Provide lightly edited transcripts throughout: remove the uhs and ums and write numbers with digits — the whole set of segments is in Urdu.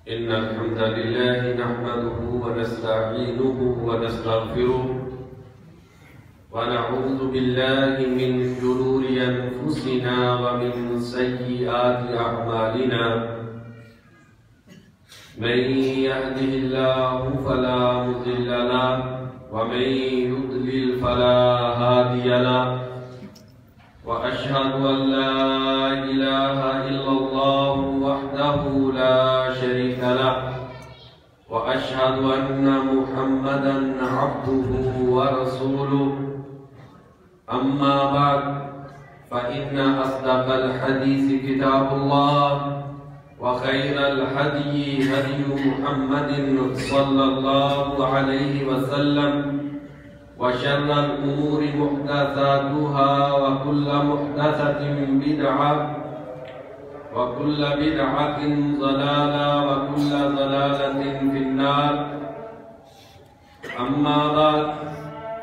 إن الحمد لله نحمده ونستعينه ونستغفره ونعوذ بالله من شرور أنفسنا ومن سيئات أعمالنا من يهده الله فلا مضل له ومن يضلل فلا هادي له وأشهد أن لا إله إلا الله وحده لا شريك له وأشهد أن محمدا عبده ورسوله أما بعد فإن أصدق الحديث كتاب الله وخير الهدي هدي محمد صلى الله عليه وسلم وشر الأمور محدثاتها وكل محدثة بدعة وكل بدعة ضلالة وكل ضلالة في النار. أما بعد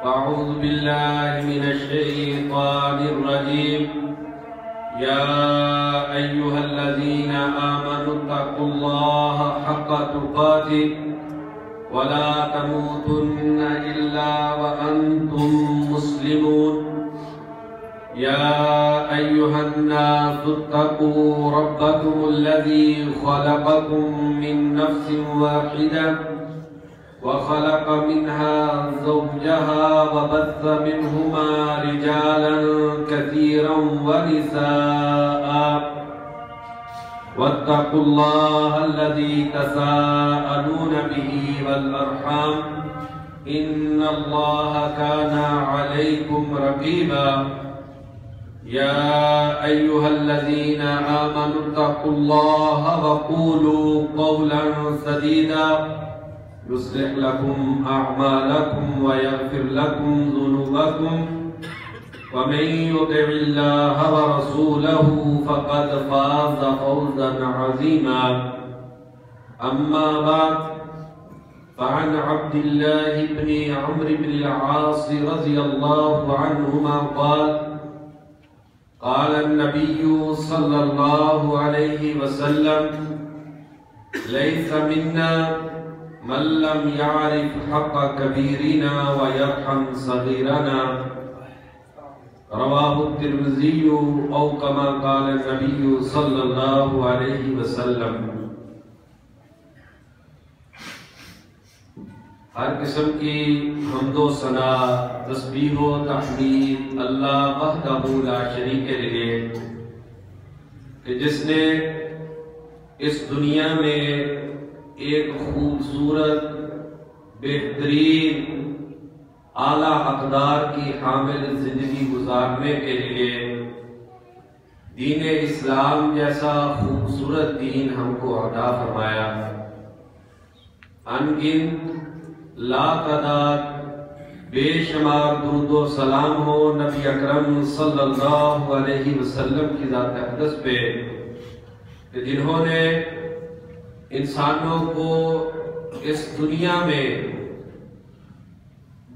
فأعوذ بالله من الشيطان الرجيم. يا أيها الذين آمنوا اتقوا الله حق تقاته ولا تموتن إلا وأنتم مسلمون. يا أيها الناس اتقوا ربكم الذي خلقكم من نفس واحدة وخلق منها زوجها وبث منهما رجالا كثيرا ونساء واتقوا الله الذي تساءلون به والأرحام إن الله كان عليكم رقيبا. يا أيها الذين آمنوا اتقوا الله وقولوا قولا سديدا يصلح لكم أعمالكم ويغفر لكم ذنوبكم ومن يطع الله ورسوله فقد فاز فوزا عظيما. أما بعد، فعن عبد الله بن عمرو بن العاص رضي الله عنهما قال: قال النبي صلى الله عليه وسلم: ليس منا من لم يعرف حق كبيرنا ويرحم صغيرنا. رواه الترمذي او كما قال النبي صلى الله عليه وسلم. ہر قسم کی حمد و ثنا، تسبیح و تحمید اللہ وحدہ لا شریک کے لیے، کہ جس نے اس دنیا میں ایک خوبصورت، بہترین، اعلیٰ اقدار کی حامل زندگی گزارنے کے لیے دین اسلام جیسا خوبصورت دین ہم کو عطا فرمایا. انگنت، لا تعداد، بے شمار درود و سلام ہو نبی اکرم صلی اللہ علیہ وسلم کی ذات اقدس پہ، کہ جنہوں نے انسانوں کو اس دنیا میں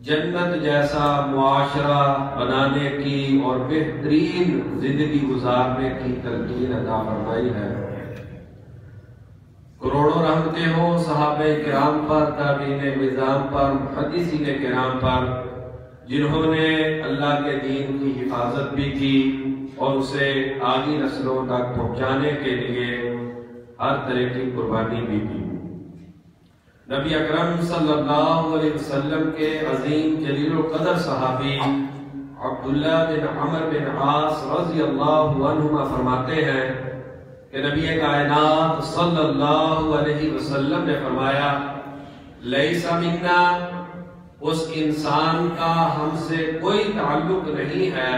جنت جیسا معاشرہ بنانے کی اور بہترین زندگی گزارنے کی تلقین عطا فرمائی ہے. کروڑوں رحمتیں ہوں صحابہ کرام پر، تابعین نظام پر، محدثین کرام پر، جنہوں نے اللہ کے دین کی حفاظت بھی کی اور اسے آگے نسلوں تک پہنچانے کے لیے ہر طرح کی قربانی بھی کی. نبی اکرم صلی اللہ علیہ وسلم کے عظیم جلیل القدر صحابی عبداللہ بن عمرو بن عاص رضی اللہ عنہما فرماتے ہیں کہ نبی کائنات صلی اللہ علیہ وسلم نے فرمایا: لیس منا، اس انسان کا ہم سے کوئی تعلق نہیں ہے،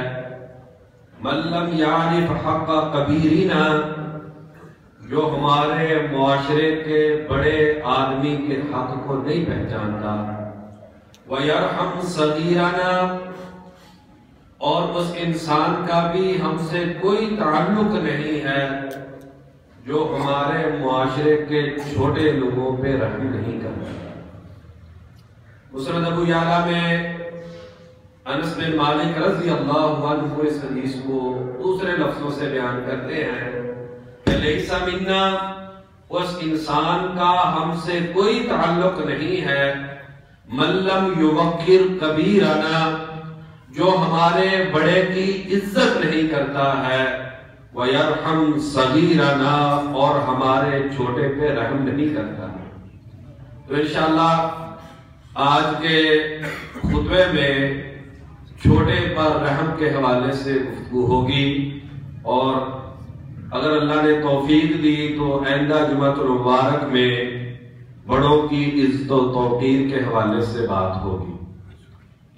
من لم یعرف حق کبیرنا، جو ہمارے معاشرے کے بڑے آدمی کے حق کو نہیں پہچانتا، وَيَرْحَمْ صَغِيرَنَا، اور اس انسان کا بھی ہم سے کوئی تعلق نہیں ہے جو ہمارے معاشرے کے چھوٹے لوگوں پہ رحم نہیں کرتا. مسند ابو یعلا میں انس بن مالک رضی اللہ عنہ اس حدیث کو دوسرے لفظوں سے بیان کرتے ہیں کہ لیسا منا، اس انسان کا ہم سے کوئی تعلق نہیں ہے، من لم یوقر کبیرنا، جو ہمارے بڑے کی عزت نہیں کرتا ہے، وَيَرْحَمْ صَغِيرَنَا، اور ہمارے چھوٹے پہ رحم نہیں کرتا. تو انشاءاللہ آج کے خطبے میں چھوٹے پر رحم کے حوالے سے گفتگو ہوگی، اور اگر اللہ نے توفیق دی تو آئندہ جمعۃ المبارک میں بڑوں کی عزت و توقیر کے حوالے سے بات ہوگی.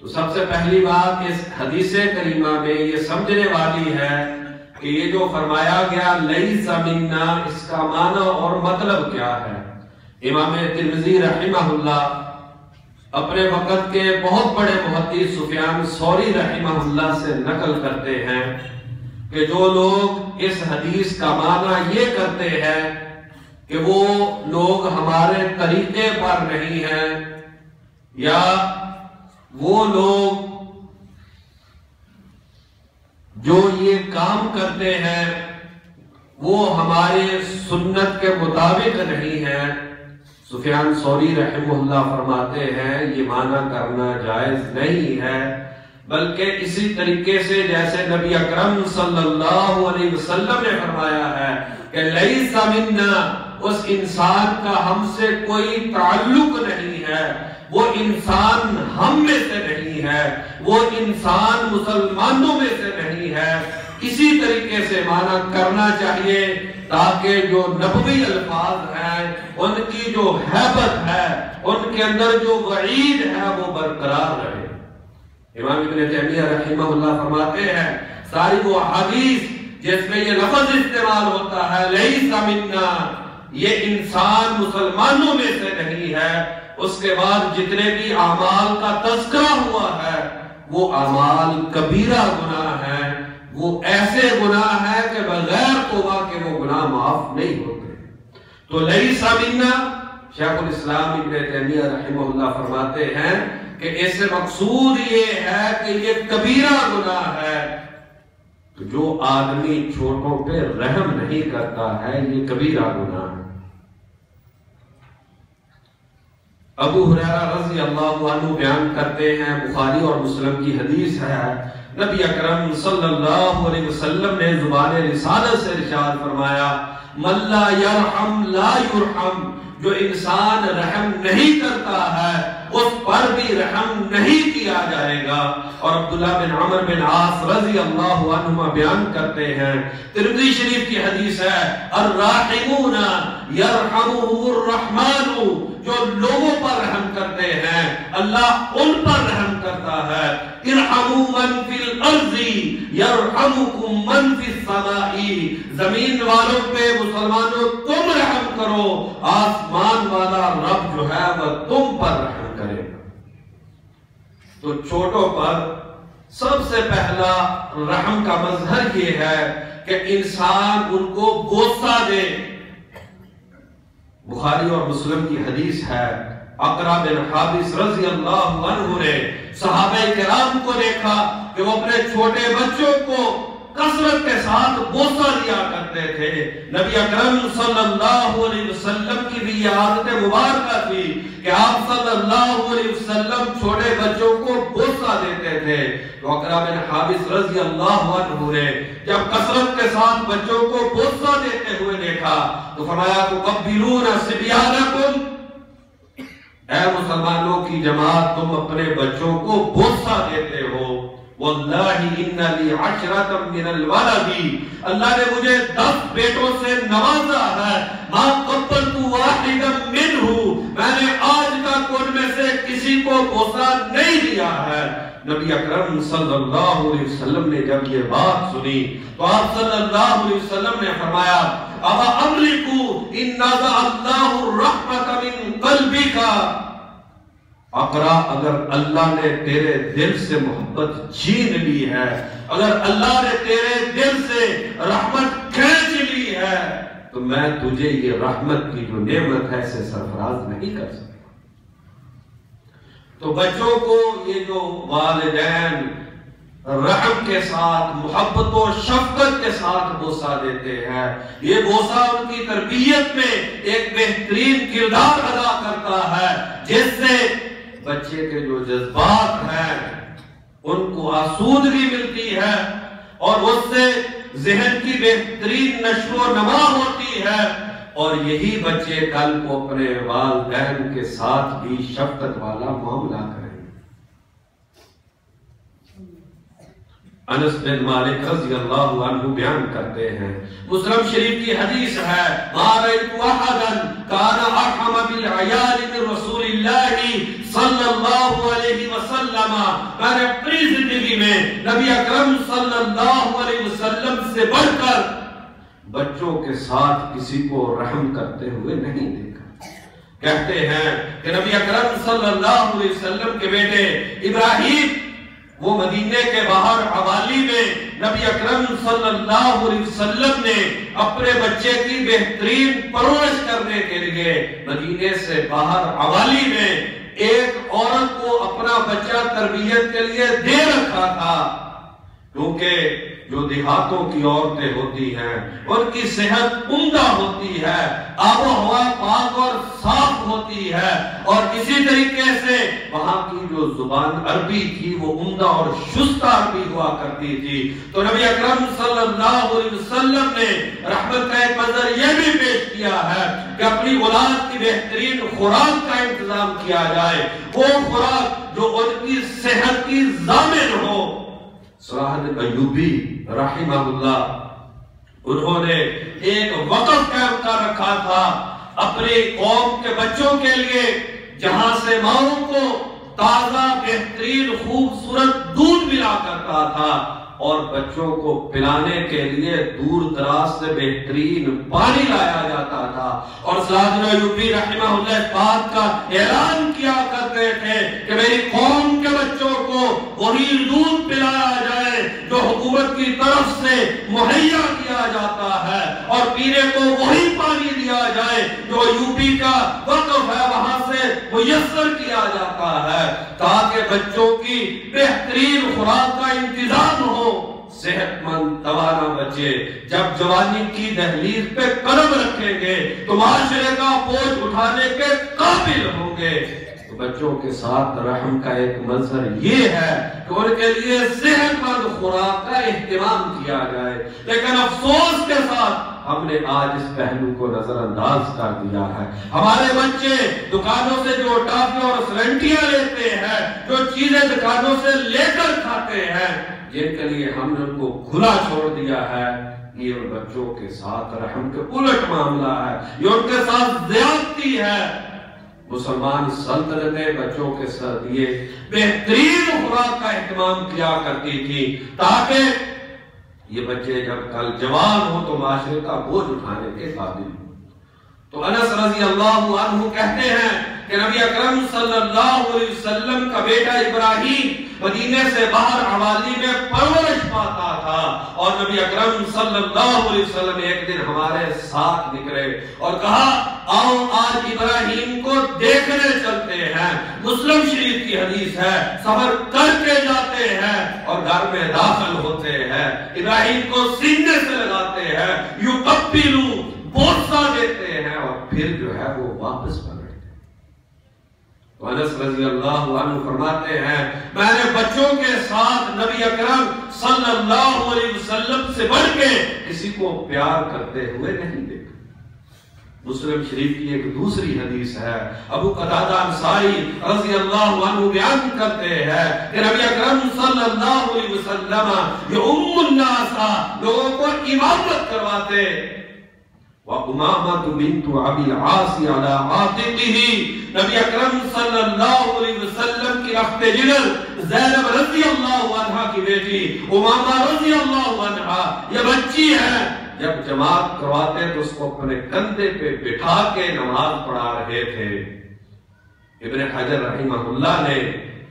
تو سب سے پہلی بات اس حدیث کریمہ میں یہ سمجھنے والی ہے کہ یہ جو فرمایا گیا لیس منا، اس کا معنی اور مطلب کیا ہے. امام ترمذی رحمہ اللہ اپنے وقت کے بہت بڑے محدث سفیان ثوری رحمہ اللہ سے نقل کرتے ہیں کہ جو لوگ اس حدیث کا معنی یہ کرتے ہیں کہ وہ لوگ ہمارے طریقے پر نہیں ہیں، یا وہ لوگ جو یہ کام کرتے ہیں وہ ہمارے سنت کے مطابق نہیں ہیں، سفیان ثوری رحمہ اللہ فرماتے ہیں یہ معنی کرنا جائز نہیں ہے، بلکہ اسی طریقے سے جیسے نبی اکرم صلی اللہ علیہ وسلم نے فرمایا ہے کہ لیس منا، اس انسان کا ہم سے کوئی تعلق نہیں ہے، وہ انسان ہم میں سے نہیں ہے، وہ انسان مسلمانوں میں سے نہیں ہے. اسی طریقے سے معنی کرنا چاہیے تاکہ جو نبوی الفاظ ہیں ان کی جو ہیبت ہے، ان کے اندر جو وعید ہے وہ برقرار رہے. امام ابن تیمیہ رحمہ اللہ فرماتے ہیں ساری وہ حدیث جس میں یہ لفظ استعمال ہوتا ہے لیس منا، یہ انسان مسلمانوں میں سے نہیں ہے، اس کے بعد جتنے بھی اعمال کا تذکرہ ہوا ہے وہ اعمال کبیرہ گناہ ہیں، وہ ایسے گناہ ہیں کہ بغیر توبہ کے وہ گناہ معاف نہیں ہوتے۔ تو لیس منا، شیخ الاسلام ابن تیمیہ رحمہ اللہ فرماتے ہیں کہ اس سے مقصود یہ ہے کہ یہ کبیرہ گناہ ہے، جو آدمی چھوٹوں پہ رحم نہیں کرتا ہے یہ کبیرہ گناہ ہے۔ ابو ہریرہ رضی اللہ عنہ بیان کرتے ہیں، بخاری اور مسلم کی حدیث ہے، نبی اکرم صلی اللہ علیہ وسلم نے زبان رسالت سے ارشاد فرمایا، من لا یرحم لا یرحم، جو انسان رحم نہیں کرتا ہے اس پر بھی رحم نہیں کیا جائے گا۔ اور عبداللہ بن عمر بن عاص رضی اللہ عنہما بیان کرتے ہیں، ترمذی شریف کی حدیث ہے، الراحمون یرحمهم الرحمن، جو لوگوں پر رحم کرتے ہیں اللہ ان پر رحم کرتا ہے۔ ارحموا من فی الارض یرحمکم من فی السماء، زمین والوں پہ مسلمانوں تم رحم کرو، آسمان والا رب جو ہے وہ تم پر رحم کرے گا۔ تو چھوٹوں پر سب سے پہلا رحم کا مظہر یہ ہے کہ انسان ان کو بوسہ دے۔ بخاری اور مسلم کی حدیث ہے، اقرا بن حابس رضی اللہ عنہ نے صحابہ کرام کو دیکھا کہ وہ اپنے چھوٹے بچوں کو کثرت کے ساتھ بوسہ دیا کرتے تھے۔ نبی اکرم صلی اللہ علیہ وسلم کی بھی یہ عادت مبارکہ تھی کہ آپ صلی اللہ علیہ وسلم چھوٹے بچوں کو بوسہ دیتے تھے۔ تو اقرا بن حابس رضی اللہ عنہ نے جب کثرت کے ساتھ بچوں کو بوسہ دیتے ہوئے دیکھا تو فرمایا تقبلون صبیانکم، اے مسلمانوں کی جماعت تم اپنے بچوں کو بوسہ دیتے ہو۔ واللہ ان لی عشرۃ من الولد، اللہ نے مجھے 10 بیٹوں سے نوازا ہے، ما قبلت واحدا منہ، میں نے آج تک ان میں سے کسی کو بوسہ نہیں دیا ہے۔ نبی اکرم صلی اللہ علیہ وسلم نے جب یہ بات سنی تو آپ صلی اللہ علیہ وسلم نے فرمایا، اَوَ أَمْلِكُ إِنَّ نَزَعَ اللَّهُ الرَّحْمَةَ مِن قَلْبِكَ، اقرا اگر اللہ نے تیرے دل سے محبت چھین لی ہے، اگر اللہ نے تیرے دل سے رحمت کھینچ لی ہے تو میں تجھے یہ رحمت کی جو نعمت ہے اسے سرفراز نہیں کر سکتا۔ تو بچوں کو یہ جو والدین رحم کے ساتھ محبت و شفقت کے ساتھ بوسہ دیتے ہیں، یہ بوسہ ان کی تربیت میں ایک بہترین کردار ادا کرتا ہے، جس سے بچے کے جو جذبات ہیں ان کو آسودگی ملتی ہے اور اس سے ذہن کی بہترین نشو و نما ہوتی ہے، اور یہی بچے کل کو اپنے والدین کے ساتھ بھی شفقت والا معاملہ کریں۔ انس بن مالک رضی اللہ عنہ بیان کرتے ہیں، مسلم شریف کی حدیث ہے، ما رأيت احدا كان ارحم بالعيال من رسول اللہ صلی اللہ علیہ وسلم، میں نے اپنی زندگی میں نبی اکرم صلی اللہ علیہ وسلم سے بڑھ کر بچوں کے ساتھ کسی کو رحم کرتے ہوئے نہیں دیکھا۔ کہتے ہیں کہ نبی اکرم صلی اللہ علیہ وسلم کے بیٹے ابراہیم، وہ مدینے کے باہر حوالی میں نبی اکرم صلی اللہ علیہ وسلم نے اپنے بچے کی بہترین پرورش کرنے کے لیے مدینے سے باہر حوالی میں ایک عورت کو اپنا بچہ تربیت کے لیے دے رکھا تھا، کیونکہ جو دیہاتوں کی عورتیں ہوتی ہیں ان کی صحت عمدہ ہوتی ہے، آب و ہوا پاک اور صاف ہوتی ہے، اور اسی طریقے سے وہاں کی جو زبان عربی تھی وہ عمدہ اور شستہ عربی ہوا کرتی تھی۔ تو نبی اکرم صلی اللہ علیہ وسلم نے رحمت کا ایک منظر یہ بھی پیش کیا ہے کہ اپنی اولاد کی بہترین خوراک کا انتظام کیا جائے، وہ خوراک جو ان کی صحت کی ضامن ہو۔ صلاح ایوبی رحمہ اللہ، انہوں نے ایک وقف قائم کر رکھا تھا اپنی قوم کے بچوں کے لیے، جہاں سے ماؤں کو تازہ بہترین خوبصورت دودھ ملا کرتا تھا اور بچوں کو پلانے کے لیے دور دراز سے بہترین پانی لایا جاتا تھا۔ اور سعد ایوبی رحمہ اللہ اس بات کا اعلان کیا کرتے تھے کہ میری قوم کے بچوں کو وہی دودھ پلایا جائے جو حکومت کی طرف سے مہیا کیا جاتا ہے، اور پینے کو وہی پانی دیا جائے جو یوپی کا وقف ہے وہاں سے میسر کیا جاتا ہے، تاکہ بچوں کی بہترین خوراک کا انتظام ہو، صحت مند توانا بچے جب جوانی کی دہلیز پہ قدم رکھیں گے تو معاشرے کا بوجھ اٹھانے کے قابل ہوں گے۔ تو بچوں کے ساتھ رحم کا ایک منظر یہ ہے کہ ان کے لیے صحت مند خوراک کا اہتمام کیا جائے، لیکن افسوس کے ساتھ ہم نے آج اس پہلو کو نظر انداز کر دیا ہے۔ ہمارے بچے دکانوں سے جو ٹافی اور سلنٹیاں لیتے ہیں، جو چیزیں دکانوں سے لے کر کھاتے ہیں، جن کے لیے ہم نے ان کو کھلا چھوڑ دیا ہے، یہ ان بچوں کے ساتھ رحم کے الٹ معاملہ ہے، یہ ان کے ساتھ زیادتی ہے۔ مسلمان سلطنتیں بچوں کے ساتھ یہ بہترین خوراک کا اہتمام کیا کرتی تھی تاکہ یہ بچے جب کل جوان ہو تو معاشرے کا بوجھ اٹھانے کے قابل ہو۔ تو انس رضی اللہ عنہ کہتے ہیں کہ نبی اکرم صلی اللہ علیہ وسلم کا بیٹا ابراہیم مدینے سے باہر حوالی میں پرورش پاتا تھا، اور نبی اکرم صلی اللہ علیہ وسلم ایک دن ہمارے ساتھ نکلے اور کہا آؤ آج ابراہیم کو دیکھنے چلتے ہیں۔ مسلم شریف کی حدیث ہے، سفر کر کے جاتے ہیں اور گھر میں داخل ہوتے ہیں، ابراہیم کو سینے سے لگاتے ہیں، یقبلو بوسہ دیتے ہیں، اور پھر جو ہے وہ واپس پلٹتے ہیں۔ تو انس رضی اللہ عنہ فرماتے ہیں میں نے بچوں کے ساتھ نبی اکرم صلی اللہ علیہ وسلم سے بڑھ کے کسی کو پیار کرتے ہوئے نہیں دیکھا۔ مسلم شریف کی ایک دوسری حدیث ہے، ابو قتادہ انصاری رضی اللہ عنہ بیان کرتے ہیں کہ نبی اکرم صلی اللہ علیہ وسلم یہ الناس لوگوں کو امامت کرواتے، وَأُمَامَةُ بِنْتُ عَبِي الْعَاصِ عَلَىٰ عَاتِقِهِ، نبی اکرم صلی اللہ علیہ وسلم کی رخت جگر زینب رضی اللہ عنہ کی بیٹی امامہ رضی اللہ عنہ یہ بچی ہے، جب جماعت کرواتے تو اس کو اپنے کندھے پہ بٹھا کے نماز پڑھا رہے تھے۔ ابن حجر رحمہ اللہ نے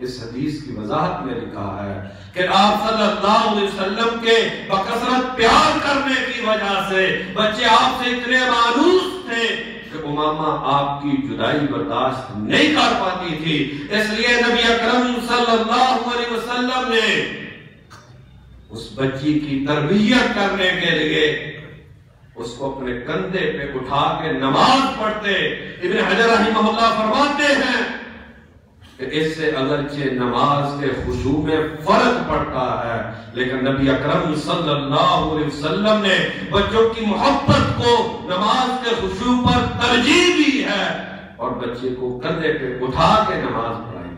اس حدیث کی وضاحت میں لکھا ہے کہ آپ صلی اللہ علیہ وسلم کے بکثرت پیار کرنے کی وجہ سے بچے آپ سے اتنے مانوس تھے کہ امامہ آپ کی جدائی برداشت نہیں کر پاتی تھی، اس لیے نبی اکرم صلی اللہ علیہ وسلم نے اس بچی کی تربیت کرنے کے لیے اس کو اپنے کندھے پہ اٹھا کے نماز پڑھتے۔ ابن حجر رحمہ اللہ فرماتے ہیں کہ اس سے اگرچہ نماز کے خشوع میں فرق پڑتا ہے، لیکن نبی اکرم صلی اللہ علیہ وسلم نے بچوں کی محبت کو نماز کے خشوع پر ترجیح دی ہے اور بچے کو کندھے پہ اٹھا کے نماز پڑھائی۔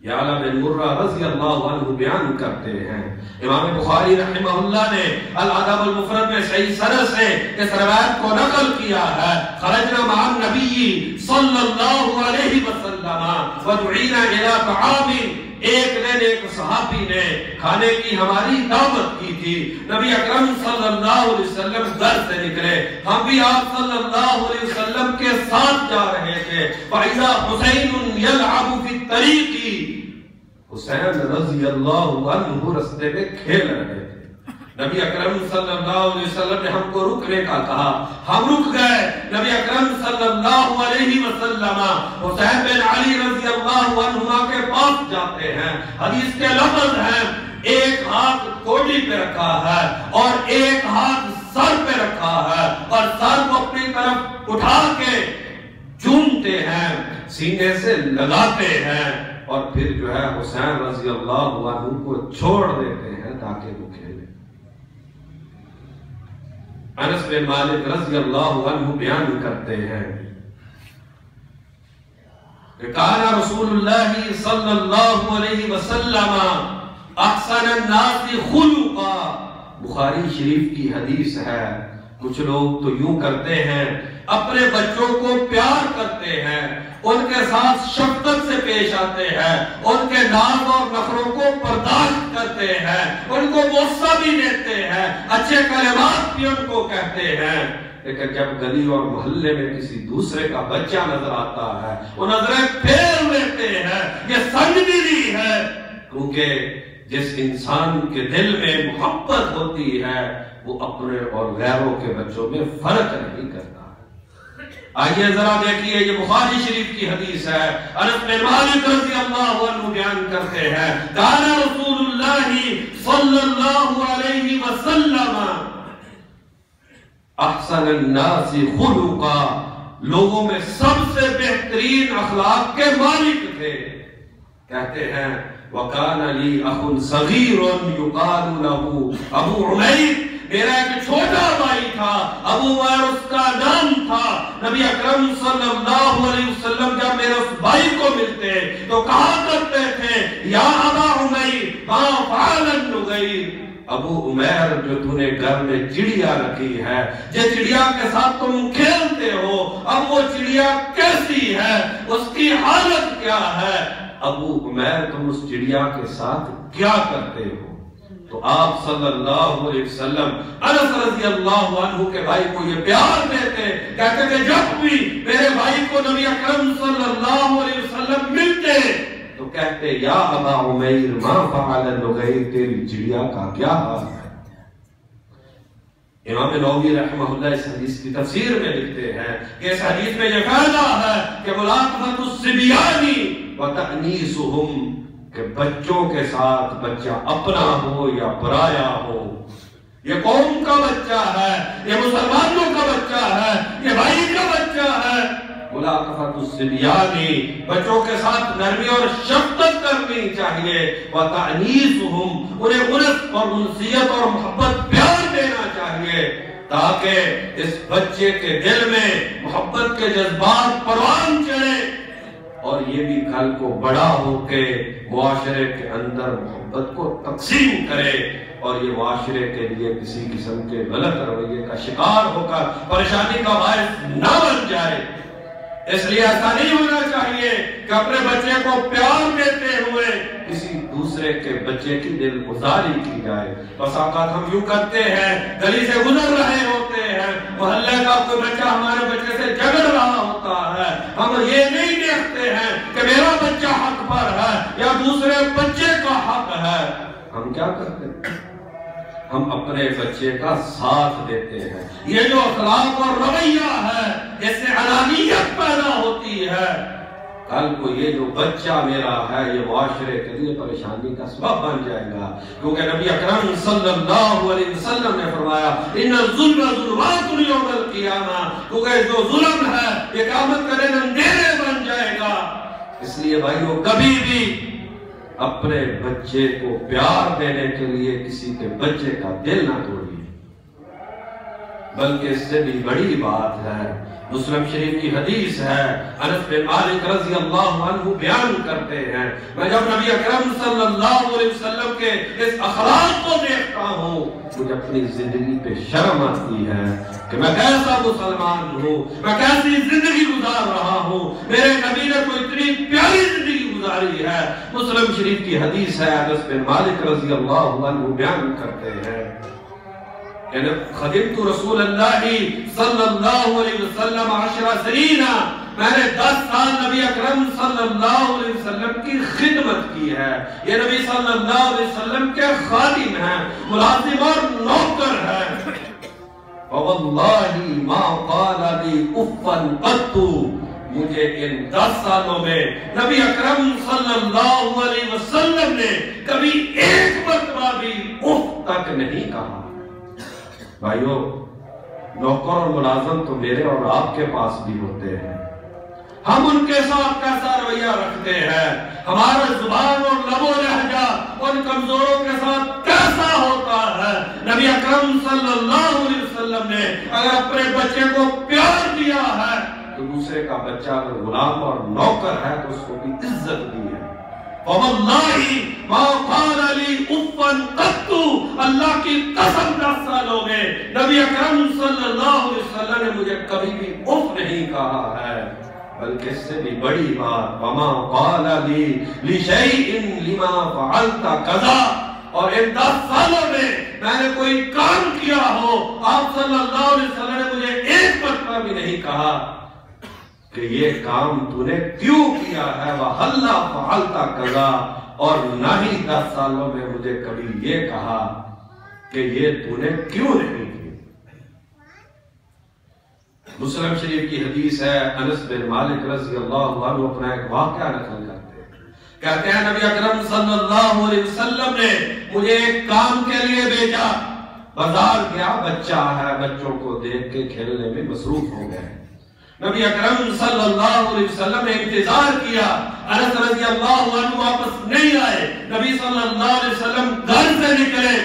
یعلا بن مرہ رضی اللہ عنہ بیان کرتے ہیں، امام بخاری رحمہ اللہ نے الادب المفرد میں صحیح سند سے اس روایت کو نقل کیا ہے، خرجنا مع النبی صلی اللہ علیہ وسلم ودعینا الی طعام، ایک دن ایک صحابی نے کھانے کی ہماری دعوت کی تھی، نبی اکرم صلی اللہ علیہ وسلم گھر سے نکلے، ہم بھی آپ صلی اللہ علیہ وسلم کے ساتھ جا رہے تھے، فَإِذَا حُسَيْنٌ يَلْعَبُ فِي الطَّرِيقِ، حسین رضی اللہ عنہ رستے میں کھیل رہے تھے۔ نبی اکرم صلی اللہ علیہ وسلم نے ہم کو رکنے کا کہا، ہم رک گئے، نبی اکرم صلی اللہ علیہ وسلم حسین بن علی رضی اللہ عنہ کے پاس جاتے ہیں، حدیث کے لفظ ہیں ایک ہاتھ کوٹی پہ رکھا ہے اور ایک ہاتھ سر پہ رکھا ہے، اور سر کو اپنی طرف اٹھا کے چومتے ہیں، سینے سے لگاتے ہیں، اور پھر جو ہے حسین رضی اللہ عنہ کو چھوڑ دیتے ہیں تاکہ وہ کھیلے۔ انس بن مالک رضی اللہ عنہ بیان کرتے ہیں کہ کان رسول اللہ صلی اللہ علیہ وسلم احسن الناس خلقا، بخاری شریف کی حدیث ہے، کچھ لوگ تو یوں کرتے ہیں اپنے بچوں کو پیار کرتے ہیں، ان کے ساتھ شفقت سے پیش آتے ہیں، ان کے ناز اور نخروں کو برداشت کرتے ہیں، ان کو غصہ بھی دیتے ہیں، اچھے کلمات بھی ان کو کہتے ہیں، لیکن جب گلی اور محلے میں کسی دوسرے کا بچہ نظر آتا ہے وہ نظریں پھیر لیتے ہیں، یہ سنجیدگی ہے، کیونکہ جس انسان کے دل میں محبت ہوتی ہے وہ اپنے اور غیروں کے بچوں میں فرق نہیں کرتا۔ آئیے ذرا دیکھیے، یہ بخاری شریف کی حدیث ہے، انس بن مالک رضی اللہ عنہ بیان کرتے ہیں، کان رسول اللہ صلی اللہ علیہ وسلم احسن الناس خلقا، لوگوں میں سب سے بہترین اخلاق کے مالک تھے۔ کہتے ہیں وَكَانَ لِي أَخٌ صَغِيرٌ يُقَالُ لَهُ ابو عمیر، میرا ایک چھوٹا بھائی تھا، ابو عمیر اس کا نام تھا۔ نبی اکرم صلی اللہ علیہ وسلم جب میرے اس بھائی کو ملتے تو کہا کرتے تھے یا ابا عمیر ما فعل النغیر، ابو عمیر جو تو نے گھر میں چڑیا رکھی ہے، جس چڑیا کے ساتھ تم کھیلتے ہو، اب وہ چڑیا کیسی ہے، اس کی حالت کیا ہے، ابو عمیر تم اس چڑیا کے ساتھ کیا کرتے ہو؟ تو آپ صلی اللہ علیہ وسلم انس رضی اللہ عنہ کے بھائی کو یہ پیار دیتے، کہتے کہ جب بھی میرے بھائی کو نبی اکرم صلی اللہ علیہ وسلم ملتے تو کہتے یا ابا عمیر ما فعل النغیر، تیری چڑیا کا کیا حال ہے؟ امام نووی رحمہ اللہ اس حدیث کی تفسیر میں لکھتے ہیں کہ اس حدیث میں یہ فائدہ ہے کہ ملاقات الصبیان وتأنیسهم، کہ بچوں کے ساتھ بچہ اپنا ہو یا پرایا ہو، یہ قوم کا بچہ ہے، یہ مسلمانوں کا بچہ ہے، یہ بھائی کا بچہ ہے، ملاقات الصبیان، بچوں کے ساتھ نرمی اور شفقت کرنی چاہیے، وتأنیسهم، انہیں انس اور انسیت اور محبت پیار دینا چاہیے تاکہ اس بچے کے دل میں محبت کے جذبات پروان چڑھے اور یہ بھی کل کو بڑا ہو کے معاشرے کے اندر محبت کو تقسیم کرے اور یہ معاشرے کے لیے کسی قسم کے غلط رویے کا شکار ہو کر پریشانی کا باعث نہ بن جائے۔ اس لیے ایسا نہیں ہونا چاہیے کہ اپنے بچے کو پیار دیتے ہوئے کسی دوسرے کے بچے کی دل گزاری کی جائے۔ بس اوقات ہم یوں کرتے ہیں، گلی سے گزر رہے ہوتے ہیں، محلے کا کوئی بچہ ہمارے بچے سے جھگڑ رہا ہوتا ہے، ہم یہ نہیں دیکھتے ہیں کہ میرا بچہ حق پر ہے یا دوسرے بچے کا حق ہے۔ ہم کیا کرتے ہیں؟ ہم اپنے بچے کا ساتھ دیتے ہیں۔ یہ جو اخلاق اور رویہ ہے اس سے انانیت پیدا ہوتی ہے، کل کو یہ جو بچہ میرا ہے یہ معاشرے کے لیے پریشانی کا سبب بن جائے گا، کیونکہ نبی اکرم صلی اللہ علیہ وسلم نے فرمایا ان الظلم ظلمات یوم القیامہ، کیونکہ جو ظلم ہے یہ قیامت کا دن اندھیرے بن جائے گا۔ اس لیے بھائیو کبھی بھی اپنے بچے کو پیار دینے کے لیے کسی کے بچے کا دل نہ توڑیے، بلکہ اس سے بھی بڑی بات ہے، مسلم شریف کی حدیث ہے، انس بن مالک رضی اللہ عنہ بیان کرتے ہیں میں جب نبی اکرم صلی اللہ علیہ وسلم کے اس اخلاق کو دیکھتا ہوں مجھے اپنی زندگی پہ شرم آتی ہے کہ میں کیسا مسلمان ہوں، میں کیسی زندگی گزار رہا ہوں، میرے نبی نے تو اتنی پیاری زندگی گزاری ہے۔ مسلم شریف کی حدیث ہے، انس بن مالک رضی اللہ عنہ بیان کرتے ہیں خدمت رسول اللہ صلی اللہ علیہ وسلم 10 سنین، میں نے 10 سال نبی اکرم صلی اللہ علیہ وسلم کی خدمت کی ہے۔ یہ نبی صلی اللہ علیہ وسلم کے خادم ہیں، ملازم اور نوکر ہیں۔ وَوَاللَّهِ مَا قَالَ لِي أُفًّا قَطُّ، مجھے ان 10 سالوں میں نبی اکرم صلی اللہ علیہ وسلم نے کبھی ایک مرتبہ بھی اف تک نہیں کہا۔ بھائیو نوکر اور ملازم تو میرے اور آپ کے پاس بھی ہوتے ہیں، ہم ان کے ساتھ کیسا رویہ رکھتے ہیں، ہمارا زبان اور لب و لہجہ ان کمزوروں کے ساتھ کیسا ہوتا ہے۔ نبی اکرم صلی اللہ علیہ وسلم نے اگر اپنے بچے کو پیار دیا ہے تو دوسرے کا بچہ اگر غلام اور نوکر ہے تو اس کو بھی عزت دی ہے۔ وَوَاللَّهِ مَا قَالَ لِي أُفًّا قَطُّ، اللہ کی قسم 10 سالوں میں نبی اکرم صلی اللہ علیہ وسلم نے مجھے کبھی بھی اف نہیں کہا ہے، بلکہ اس سے بھی بڑی بات وَمَا قَالَ لِي لِشَيْءٍ لِمَا فَعَلْتَ كَذَا، اور ان 10 سالوں میں میں نے کوئی کام کیا ہو، آپ صلی اللہ علیہ وسلم نے مجھے ایک مرتبہ بھی نہیں کہا کہ یہ کام تو نے کیوں کیا ہے، وَحَلَّا فَعَلْتَ كَذَا، اور نہ ہی 10 سالوں میں مجھے کبھی یہ کہا کہ یہ تو نے کیوں نہیں کی۔ مسلم شریف کی حدیث ہے، انس بن مالک رضی اللہ عنہ اپنا ایک واقعہ نقل کرتے ہیں، کہتے ہیں نبی اکرم صلی اللہ علیہ وسلم نے مجھے ایک کام کے لیے بھیجا، بازار گیا، بچہ ہے، بچوں کو دیکھ کے کھیلنے میں مصروف ہو گئے۔ نبی اکرم صلی اللہ علیہ وسلم نے انتظار کیا، انس رضی اللہ عنہ واپس نہیں آئے، نبی صلی اللہ علیہ وسلم گھر سے نکلے،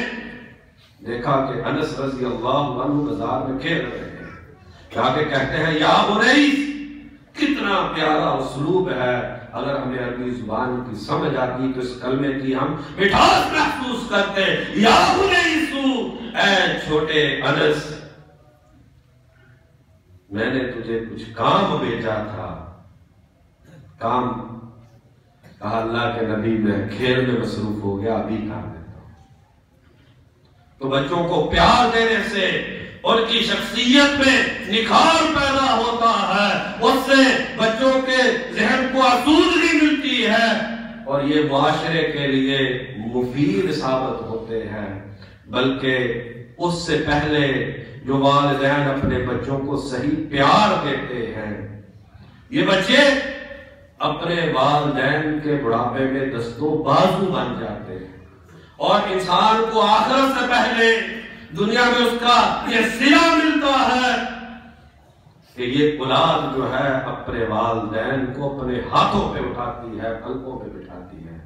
دیکھا کہ انس رضی اللہ عنہ بازار میں کھیل رہے ہیں، جا کے کہتے ہیں یا انیس، کتنا پیارا اسلوب ہے، اگر ہمیں عربی زبان کی سمجھ آتی تو اس کلمے کی ہم مٹھاس محسوس کرتے، یا انیسو، اے چھوٹے انس، میں نے تجھے کچھ کام بھیجا تھا۔ کام؟ کہا اللہ کے نبی میں کھیل میں مصروف ہو گیا، ابھی کام دیتا ہوں۔ تو بچوں کو پیار دینے سے ان کی شخصیت میں نکھار پیدا ہوتا ہے، اس سے بچوں کے ذہن کو آسودگی ملتی ہے اور یہ معاشرے کے لیے مفید ثابت ہوتے ہیں۔ بلکہ اس سے پہلے جو والدین اپنے بچوں کو صحیح پیار دیتے ہیں، یہ بچے اپنے والدین کے بڑھاپے میں دست و بازو بن جاتے ہیں، اور انسان کو آخرت سے پہلے دنیا میں اس کا یہ صلہ ملتا ہے کہ یہ اولاد جو ہے اپنے والدین کو اپنے ہاتھوں پہ اٹھاتی ہے، پلکوں پہ بٹھاتی ہے۔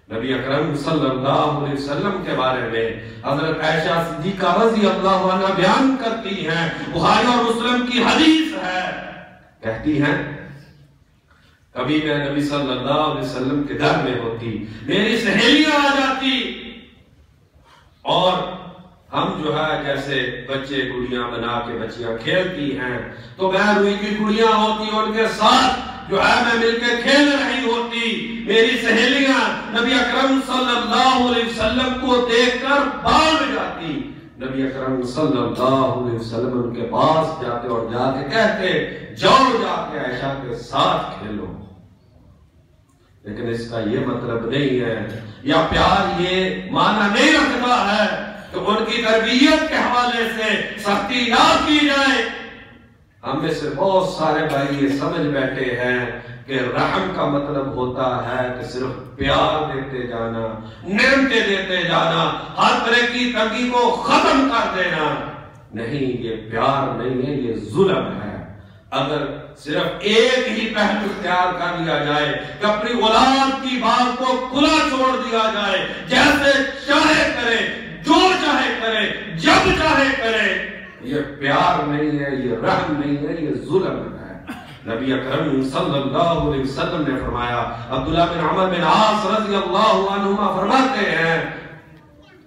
نبی اکرم صلی اللہ علیہ وسلم کے بارے میں حضرت عائشہ صدیقہ رضی اللہ عنہا بیان کرتی ہیں، بخاری اور مسلم کی حدیث ہے، کہتی ہیں کبھی میں نبی صلی اللہ علیہ وسلم کے گھر میں ہوتی، میری سہیلیاں آ جاتی اور ہم جو ہے جیسے بچے گڑیاں بنا کے بچیاں کھیلتی ہیں، تو میں روئی کی گڑیاں ہوتی اور ان کے ساتھ جو ہے میں مل کے کھیل رہی ہوتی، میری سہیلیاں نبی اکرم صلی اللہ علیہ وسلم کو دیکھ کر بھاگ جاتی، نبی اکرم صلی اللہ علیہ وسلم ان کے پاس جاتے اور جا کے کہتے جاؤ جا کے عائشہ کے ساتھ کھیلو۔ لیکن اس کا یہ مطلب نہیں ہے یا پیار یہ معنی نہیں رکھتا ہے کہ ان کی تربیت کے حوالے سے سختی نہ کی جائے۔ ہم میں سے بہت سارے بھائی یہ سمجھ بیٹھے ہیں کہ رحم کا مطلب ہوتا ہے کہ صرف پیار دیتے جانا، نعمتیں دیتے جانا، ہر طرح کی تنگی کو ختم کر دینا۔ نہیں، یہ پیار نہیں ہے، یہ ظلم ہے۔ اگر صرف ایک ہی پہلو اختیار کر لیا جائے کہ اپنی اولاد کی بات کو کھلا چھوڑ دیا جائے، جیسے چاہے کرے، جو چاہے کرے، جب چاہے کرے، یہ پیار نہیں ہے، یہ رحم نہیں ہے، یہ ظلم ہے۔ نبی اکرم صلی اللہ علیہ وسلم نے فرمایا، عبداللہ بن عمر بن عاص رضی اللہ عنہما فرماتے ہیں،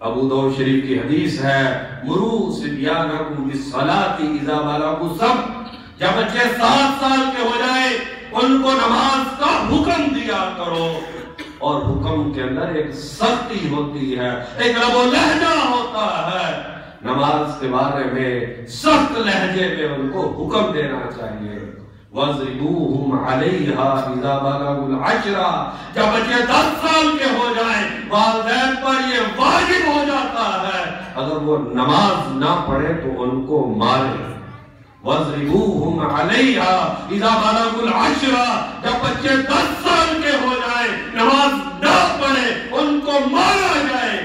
ابو داؤد شریف کی حدیث ہے، مروا صبیانکم بالصلاۃ اذا بلغوا سبع، جب بچے 7 سال کے ہو جائے ان کو نماز کا حکم دیا کرو، اور حکم کے اندر ایک سختی ہوتی ہے، ایک لب و لہجہ ہوتا ہے۔ نماز کے بارے میں سخت لہجے میں ان کو حکم دینا چاہیے۔ وَاضْرِبُوهُمْ عَلَيْهَا إِذَا بَلَغُوا الْعَشْرَ، جب بچے 10 سال کے ہو جائیں والدین پر یہ واجب ہو جاتا ہے، اگر وہ نماز نہ پڑھے تو ان کو مارے۔ وَاضْرِبُوهُمْ عَلَيْهَا إِذَا بَلَغُوا الْعَشْرَ، جب بچے 10 سال کے ہو جائیں نماز نہ پڑھے ان کو مارا جائے۔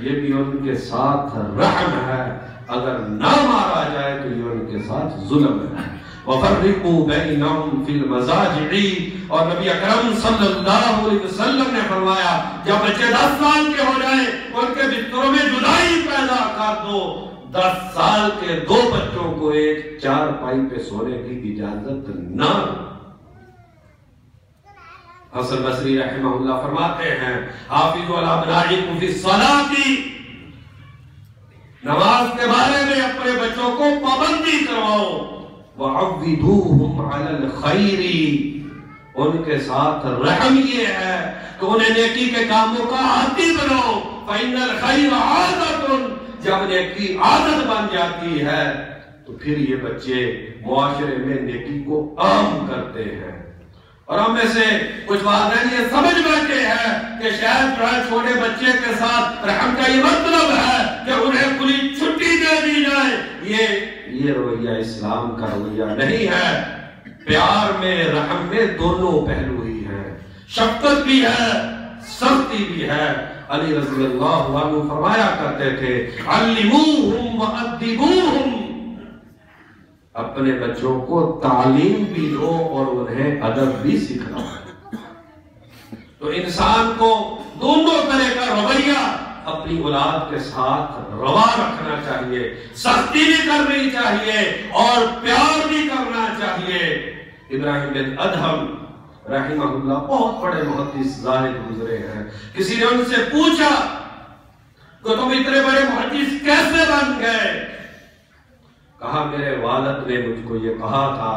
یہ بھی ان کے ساتھ رحم ہے، اگر نہ مارا جائے تو یہ ان کے ساتھ ظلم ہے۔ وَفَرِّقُوا بَيْنَهُمْ فِي الْمَضَاجِعِ، اور نبی اکرم صلی اللہ علیہ وسلم نے فرمایا جب بچے 10 سال کے ہو جائیں ان کے بستروں میں جدائی پیدا کر دو۔ 10 سال کے 2 بچوں کو ایک چارپائی پہ سونے کی اجازت نہ دو۔ حسن بصری رحمہ اللہ فرماتے ہیں، حافظوا علی ابنائکم فی الصلاۃ، نماز کے بارے میں اپنے بچوں کو پابندی کرواؤ۔ وعودوہم علی الخیر، ان کے ساتھ رحم یہ ہے کہ انہیں نیکی کے کاموں کا عادی بناؤ۔ فإن الخیر عادۃ، جب نیکی عادت بن جاتی ہے تو پھر یہ بچے معاشرے میں نیکی کو عام کرتے ہیں۔ اور ہم میں سے کچھ والدین یہ سمجھ بیٹھے ہیں کہ شاید جو ہے چھوٹے بچے کے ساتھ رحم کا یہ مطلب ہے کہ انہیں کھلی چھٹی دے دی جائے۔ یہ رویہ اسلام کا رویہ نہیں ہے۔ پیار میں، رحم میں دونوں پہلو ہی ہیں، شفقت بھی ہے، سختی بھی ہے۔ علی رضی اللہ عنہ فرمایا کرتے تھے علموہم وادبوہم، اپنے بچوں کو تعلیم بھی دو اور انہیں ادب بھی سکھاؤ۔ تو انسان کو دونوں طرح کا رویہ اپنی اولاد کے ساتھ روا رکھنا چاہیے، سختی بھی کرنی چاہیے اور پیار بھی کرنا چاہیے۔ ابراہیم بن ادہم رحمہ اللہ بہت بڑے محدث زاہد گزرے ہیں۔ کسی نے ان سے پوچھا کہ تم اتنے بڑے محدث کیسے بن گئے؟ کہا میرے والد نے مجھ کو یہ کہا تھا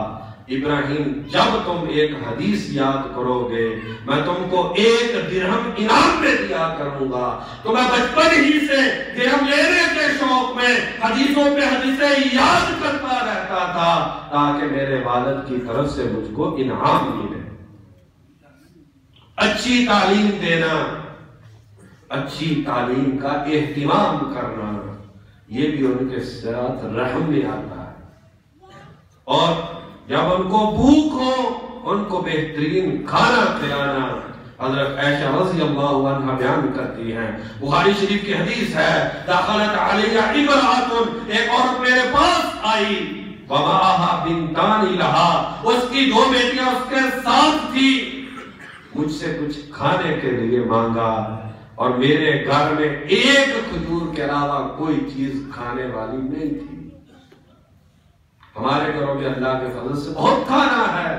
ابراہیم جب تم ایک حدیث یاد کرو گے میں تم کو 1 درہم انعام میں دیا کروں گا۔ تو میں بچپن ہی سے درہم لینے کے شوق میں حدیثوں پہ حدیثیں یاد کرتا رہتا تھا تاکہ میرے والد کی طرف سے مجھ کو انعام ملے۔ اچھی تعلیم دینا، اچھی تعلیم کا اہتمام کرنا، یہ بھی ان کے ساتھ رحم میں آتا ہے۔ اور جب ان کو بھوک ہو ان کو بہترین کھانا کھلانا۔ حضرت عائشہ رضی اللہ عنہ بیان کرتی ہیں، بخاری شریف کی حدیث ہے، دخلت علی امرأۃ، ایک عورت میرے پاس آئی، ومعها بنتان لها، اس کی 2 بیٹیاں اس کے ساتھ تھی، مجھ سے کچھ کھانے کے لیے مانگا اور میرے گھر میں 1 کھجور کے علاوہ کوئی چیز کھانے والی نہیں تھی۔ ہمارے گھروں میں اللہ کے فضل سے بہت کھانا ہے،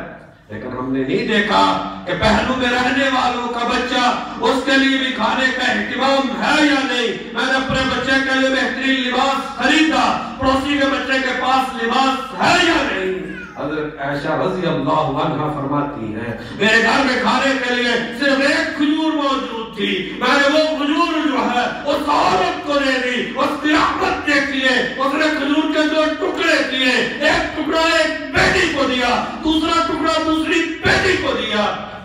لیکن ہم نے نہیں دیکھا کہ پہلو میں رہنے والوں کا بچہ اس کے لیے بھی کھانے کا اہتمام ہے یا نہیں۔ میں نے اپنے بچے کے لیے بہترین لباس خریدا، پڑوسی کے بچے کے پاس لباس ہے یا نہیں۔ حضرت عائشہ رضی اللہ عنہ فرماتی ہیں میرے گھر میں کھانے کے لیے صرف 1 کھجور موجود تھی، میں نے وہ کھجور جو ہے اس عورت کو دے دی، اس کی رحمت دیکھیے، اس نے کھجور کے 2 ٹکڑے کیے، 1 ٹکڑا ایک بیٹی کو دیا، دوسرا ٹکڑا دوسری بیٹی کو دیا۔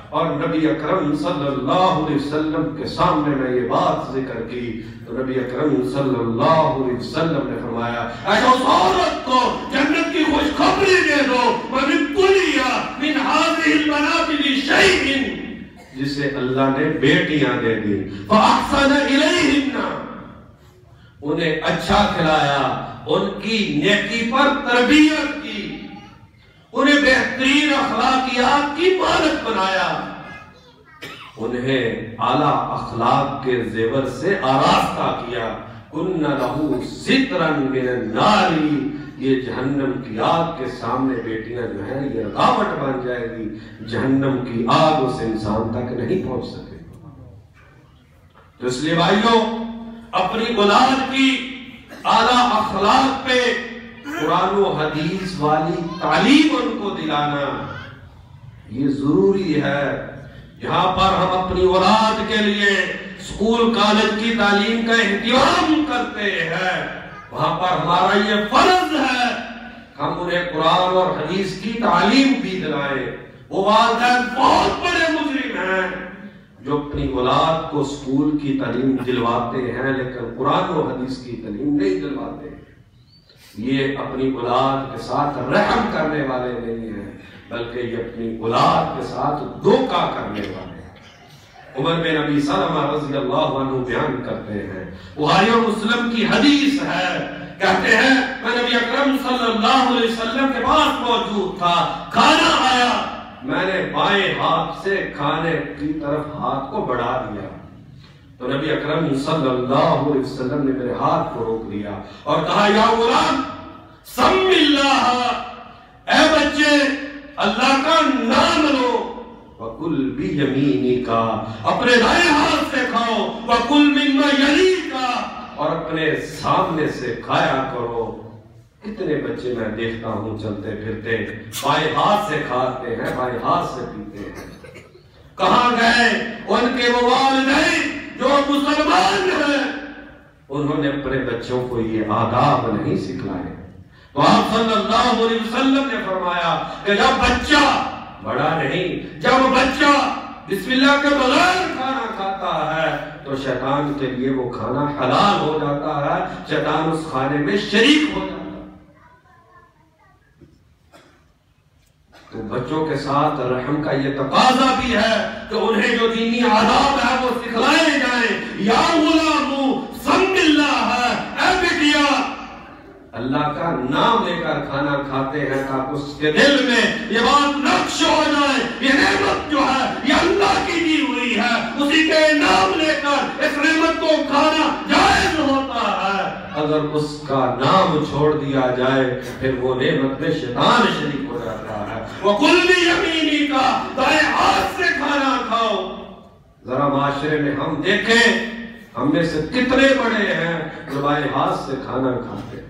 اور نبی اکرم صلی اللہ علیہ وسلم کے سامنے میں یہ بات ذکر کی تو نبی اکرم صلی اللہ علیہ وسلم نے فرمایا ایسا اس عورت کو جنت کی خوشخبری دے دو، وَمِن قُلِيَا مِنْ هَذِهِ الْمَنَابِلِ شَيْءٍ، جسے اللہ نے بیٹیاں دے دی، فَأَحْسَنَ إِلَيْهِنَّ، انہیں اچھا کھلایا، ان کی نیکی پر تربیت کی، انہیں بہترین اخلاقیات کی مالک بنایا، انہیں اعلیٰ اخلاق کے زیور سے آراستہ کیا۔ کُنَّ لَهُ سِتْرًا مِنَ النَّارِ، یہ جہنم کی آگ کے سامنے بیٹیاں جو ہیں یہ رکاوٹ بن جائے گی، جہنم کی آگ اس انسان تک نہیں پہنچ سکے۔ تو اس لیے بھائیوں اپنی اولاد کی اعلیٰ اخلاق پہ قرآن و حدیث والی تعلیم ان کو دلانا یہ ضروری ہے۔ جہاں پر ہم اپنی اولاد کے لیے اسکول کالج کی تعلیم کا اہتمام کرتے ہیں وہاں پر ہمارا یہ فرض ہے ہم انہیں قرآن اور حدیث کی تعلیم بھی دلائیں۔ وہ والدین بہت بڑے مجرم ہیں جو اپنی اولاد کو اسکول کی تعلیم دلواتے ہیں لیکن قرآن و حدیث کی تعلیم نہیں دلواتے۔ یہ اپنی اولاد کے ساتھ رحم کرنے والے نہیں ہیں بلکہ یہ اپنی اولاد کے ساتھ دھوکہ کرنے والے ہیں۔ عمر بن ابی سلمہ رضی اللہ عنہ بیان کرتے ہیں، بخاری اور مسلم کی حدیث ہے، کہتے ہیں میں نبی اکرم صلی اللہ علیہ وسلم کے پاس موجود تھا، کھانا آیا، میں نے بائیں ہاتھ سے کھانے کی طرف ہاتھ کو بڑھا دیا تو نبی اکرم صلی اللہ علیہ وسلم نے میرے ہاتھ کو روک دیا اور کہا یا غلام سم اللہ، اے بچے اللہ کا نام لو، وَقُلْ بِيَمِينِكَ، اپنے دائیں ہاتھ سے کھاؤ، وَقُلْ مِمَّا يَلِيكَ، اور اپنے سامنے سے کھایا کرو۔ کتنے بچے میں دیکھتا ہوں چلتے پھرتے بائیں ہاتھ سے کھاتے ہیں بائیں ہاتھ سے پیتے ہیں۔ کہاں گئے ان کے وہ والدین جو مسلمان ہیں انہوں نے اپنے بچوں کو یہ آداب نہیں سکھلائے. تو آپ صلی اللہ علیہ وسلم نے فرمایا کہ جب بچہ بڑا نہیں، جب بچہ بسم اللہ کے بغیر کھانا کھاتا ہے تو شیطان کے لیے وہ کھانا حلال ہو جاتا ہے، شیطان اس کھانے میں شریک ہو جاتا ہے. تو بچوں کے ساتھ رحم کا یہ تقاضا بھی ہے کہ انہیں جو دینی آداب ہے وہ سکھلائے جائیں. یا غلامو سم اللہ ہے، اے بیٹیا اللہ کا نام لے کر کھانا کھاتے ہیں تاکہ اس کے دل میں یہ بات نقش ہو جائے یہ نعمت جو ہے یہ اللہ کی دی ہوئی ہے، اسی کے نام لے کر اس نعمت کو کھانا جائز ہوتا ہے. اگر اس کا نام چھوڑ دیا جائے پھر وہ نعمت میں شیطان شریک ہو جاتا ہے. وَقُلْ بِيَمِينِكَ دائیں ہاتھ سے کھانا کھاؤ. ذرا معاشرے میں ہم دیکھیں ہم میں سے کتنے بڑے ہیں جو بائیں ہاتھ سے کھانا کھاتے ہیں.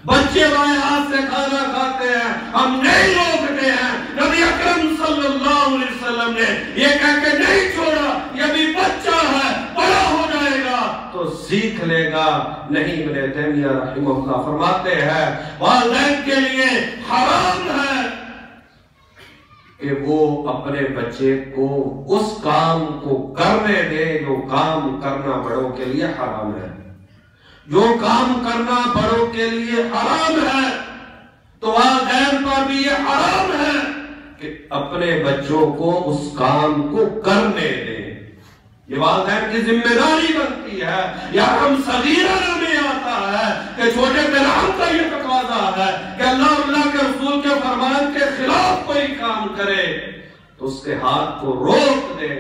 بچے بائیں ہاتھ سے کھانا کھاتے ہیں، ہم نہیں روکتے ہیں. نبی اکرم صلی اللہ علیہ وسلم نے یہ کہہ کے نہیں چھوڑا یہ بھی بچہ ہے، بڑا ہو جائے گا تو سیکھ لے گا. نہیں، ابن تیمیہ رحمہ اللہ فرماتے ہیں والدین کے لیے حرام ہے کہ وہ اپنے بچے کو اس کام کو کرنے دے جو کام کرنا بڑوں کے لیے حرام ہے. جو کام کرنا بڑوں کے لیے حرام ہے تو والدین پر بھی یہ حرام ہے کہ اپنے بچوں کو اس کام کو کرنے دیں. یہ والدین کی ذمہ داری بنتی ہے. یا ہم صغیرہ میں آتا ہے کہ چھوٹے پیغام کا یہ تقاضا ہے کہ اللہ اور اللہ کے رسول کے فرمان کے خلاف کوئی کام کرے تو اس کے ہاتھ کو روک دے.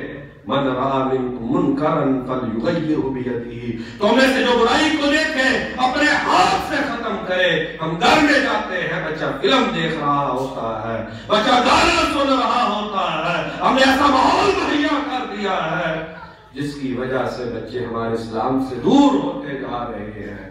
من رأى منكم منكرا فليغيره بيده. تو میں سے جو برائی کو دیکھے اپنے ہاتھ سے ختم کرے. ہم گھر میں جاتے ہیں بچہ فلم دیکھ رہا ہوتا ہے، بچہ گانا سن رہا ہوتا ہے، ہم نے ایسا ماحول مہیا کر دیا ہے جس کی وجہ سے بچے ہمارے اسلام سے دور ہوتے جا رہے ہیں.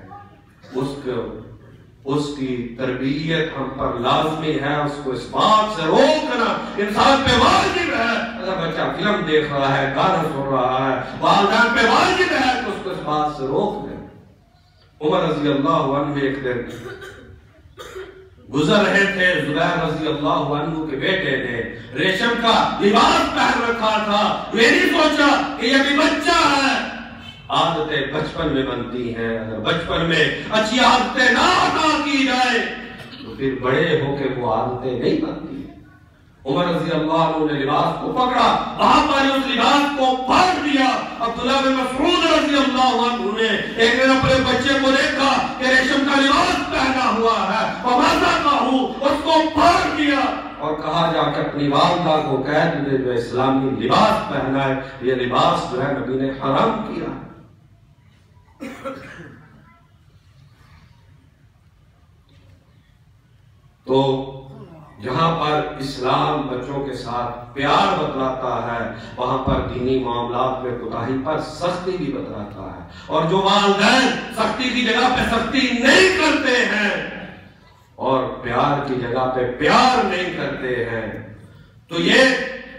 اس کی تربیت ہم پر لازمی ہے، اس کو اس بات سے روکنا انسان پہ واجب ہے. اگر بچہ فلم دیکھ رہا ہے، گانا سن رہا ہے، والدین پہ واجب ہے کہ اس کو اس بات سے روک دیں. عمر رضی اللہ عنہ ایک دن گزر رہے تھے، زبیر رضی اللہ عنہ کے بیٹے نے ریشم کا لباس پہن رکھا تھا. یہ نہیں سوچا کہ یہ بھی بچہ ہے. عادتیں بچپن میں بنتی ہیں، اگر بچپن میں اچھی عادتیں نہ عطا کی جائے تو پھر بڑے ہو کے وہ عادتیں نہیں بنتی. عمر رضی اللہ عنہ نے لباس کو پکڑا، وہاں پر اس لباس کو پھاڑ دیا. عبداللہ بن مسعود رضی اللہ عنہ نے ایک دن اپنے بچے کو دیکھا کہ ریشم کا لباس پہنا ہوا ہے، فماذا کہوں، اس کو پھاڑ دیا اور کہا جا کہ اپنی والدہ کو کہہ دے جو اسلامی لباس پہنا ہے یہ لباس جو ہے نبی نے حرام کیا. تو جہاں پر اسلام بچوں کے ساتھ پیار بتلاتا ہے وہاں پر دینی معاملات میں کوتاہی پر سختی بھی بتلاتا ہے. اور جو والدین سختی کی جگہ پہ سختی نہیں کرتے ہیں اور پیار کی جگہ پہ پیار نہیں کرتے ہیں تو یہ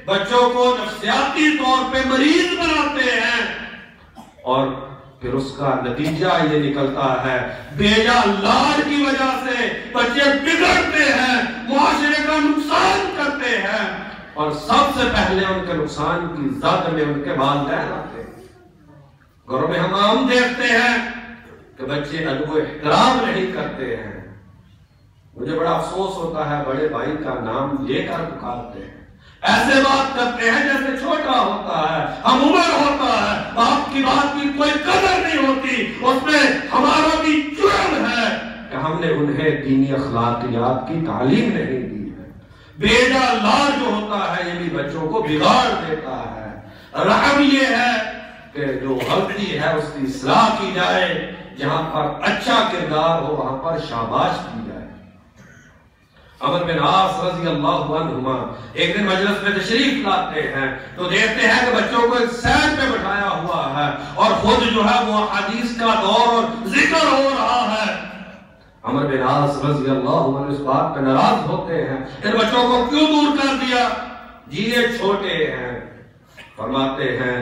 بچوں کو نفسیاتی طور پہ مریض بناتے ہیں اور پھر اس کا نتیجہ یہ نکلتا ہے بیجا لاڈ کی وجہ سے بچے بگڑتے ہیں، معاشرے کا نقصان کرتے ہیں اور سب سے پہلے ان کے نقصان کی زد میں ان کے والدین آتے ہیں. گھروں میں ہم عام دیکھتے ہیں کہ بچے ادب و احترام نہیں کرتے ہیں. مجھے بڑا افسوس ہوتا ہے بڑے بھائی کا نام لے کر پکارتے ہیں، ایسے بات کرتے ہیں جیسے چھوٹا ہوتا ہے، ہم عمر ہوتا ہے، باپ کی بات کی کوئی قدر نہیں ہوتی. اس میں ہمارا بھی جرم ہے کہ ہم نے انہیں دینی اخلاقیات کی تعلیم نہیں دی ہے. بیجا لاڈ جو ہوتا ہے یہ بھی بچوں کو بگاڑ دیتا ہے. رحم یہ ہے کہ جو غلطی ہے اس کی اصلاح کی جائے، جہاں پر اچھا کردار ہو وہاں پر شاباش کی جائے. عمر بن عاص رضی اللہ عنہما ایک دن مجلس میں تشریف لاتے ہیں تو دیکھتے ہیں کہ بچوں کو ایک سیر پہ بٹھایا ہوا ہے اور خود جو ہے وہ حدیث کا دور اور ذکر ہو رہا ہے. عمر بن عاص رضی اللہ عنہ اس بات پہ ناراض ہوتے ہیں ان بچوں کو کیوں دور کر دیا؟ جی یہ چھوٹے ہیں. فرماتے ہیں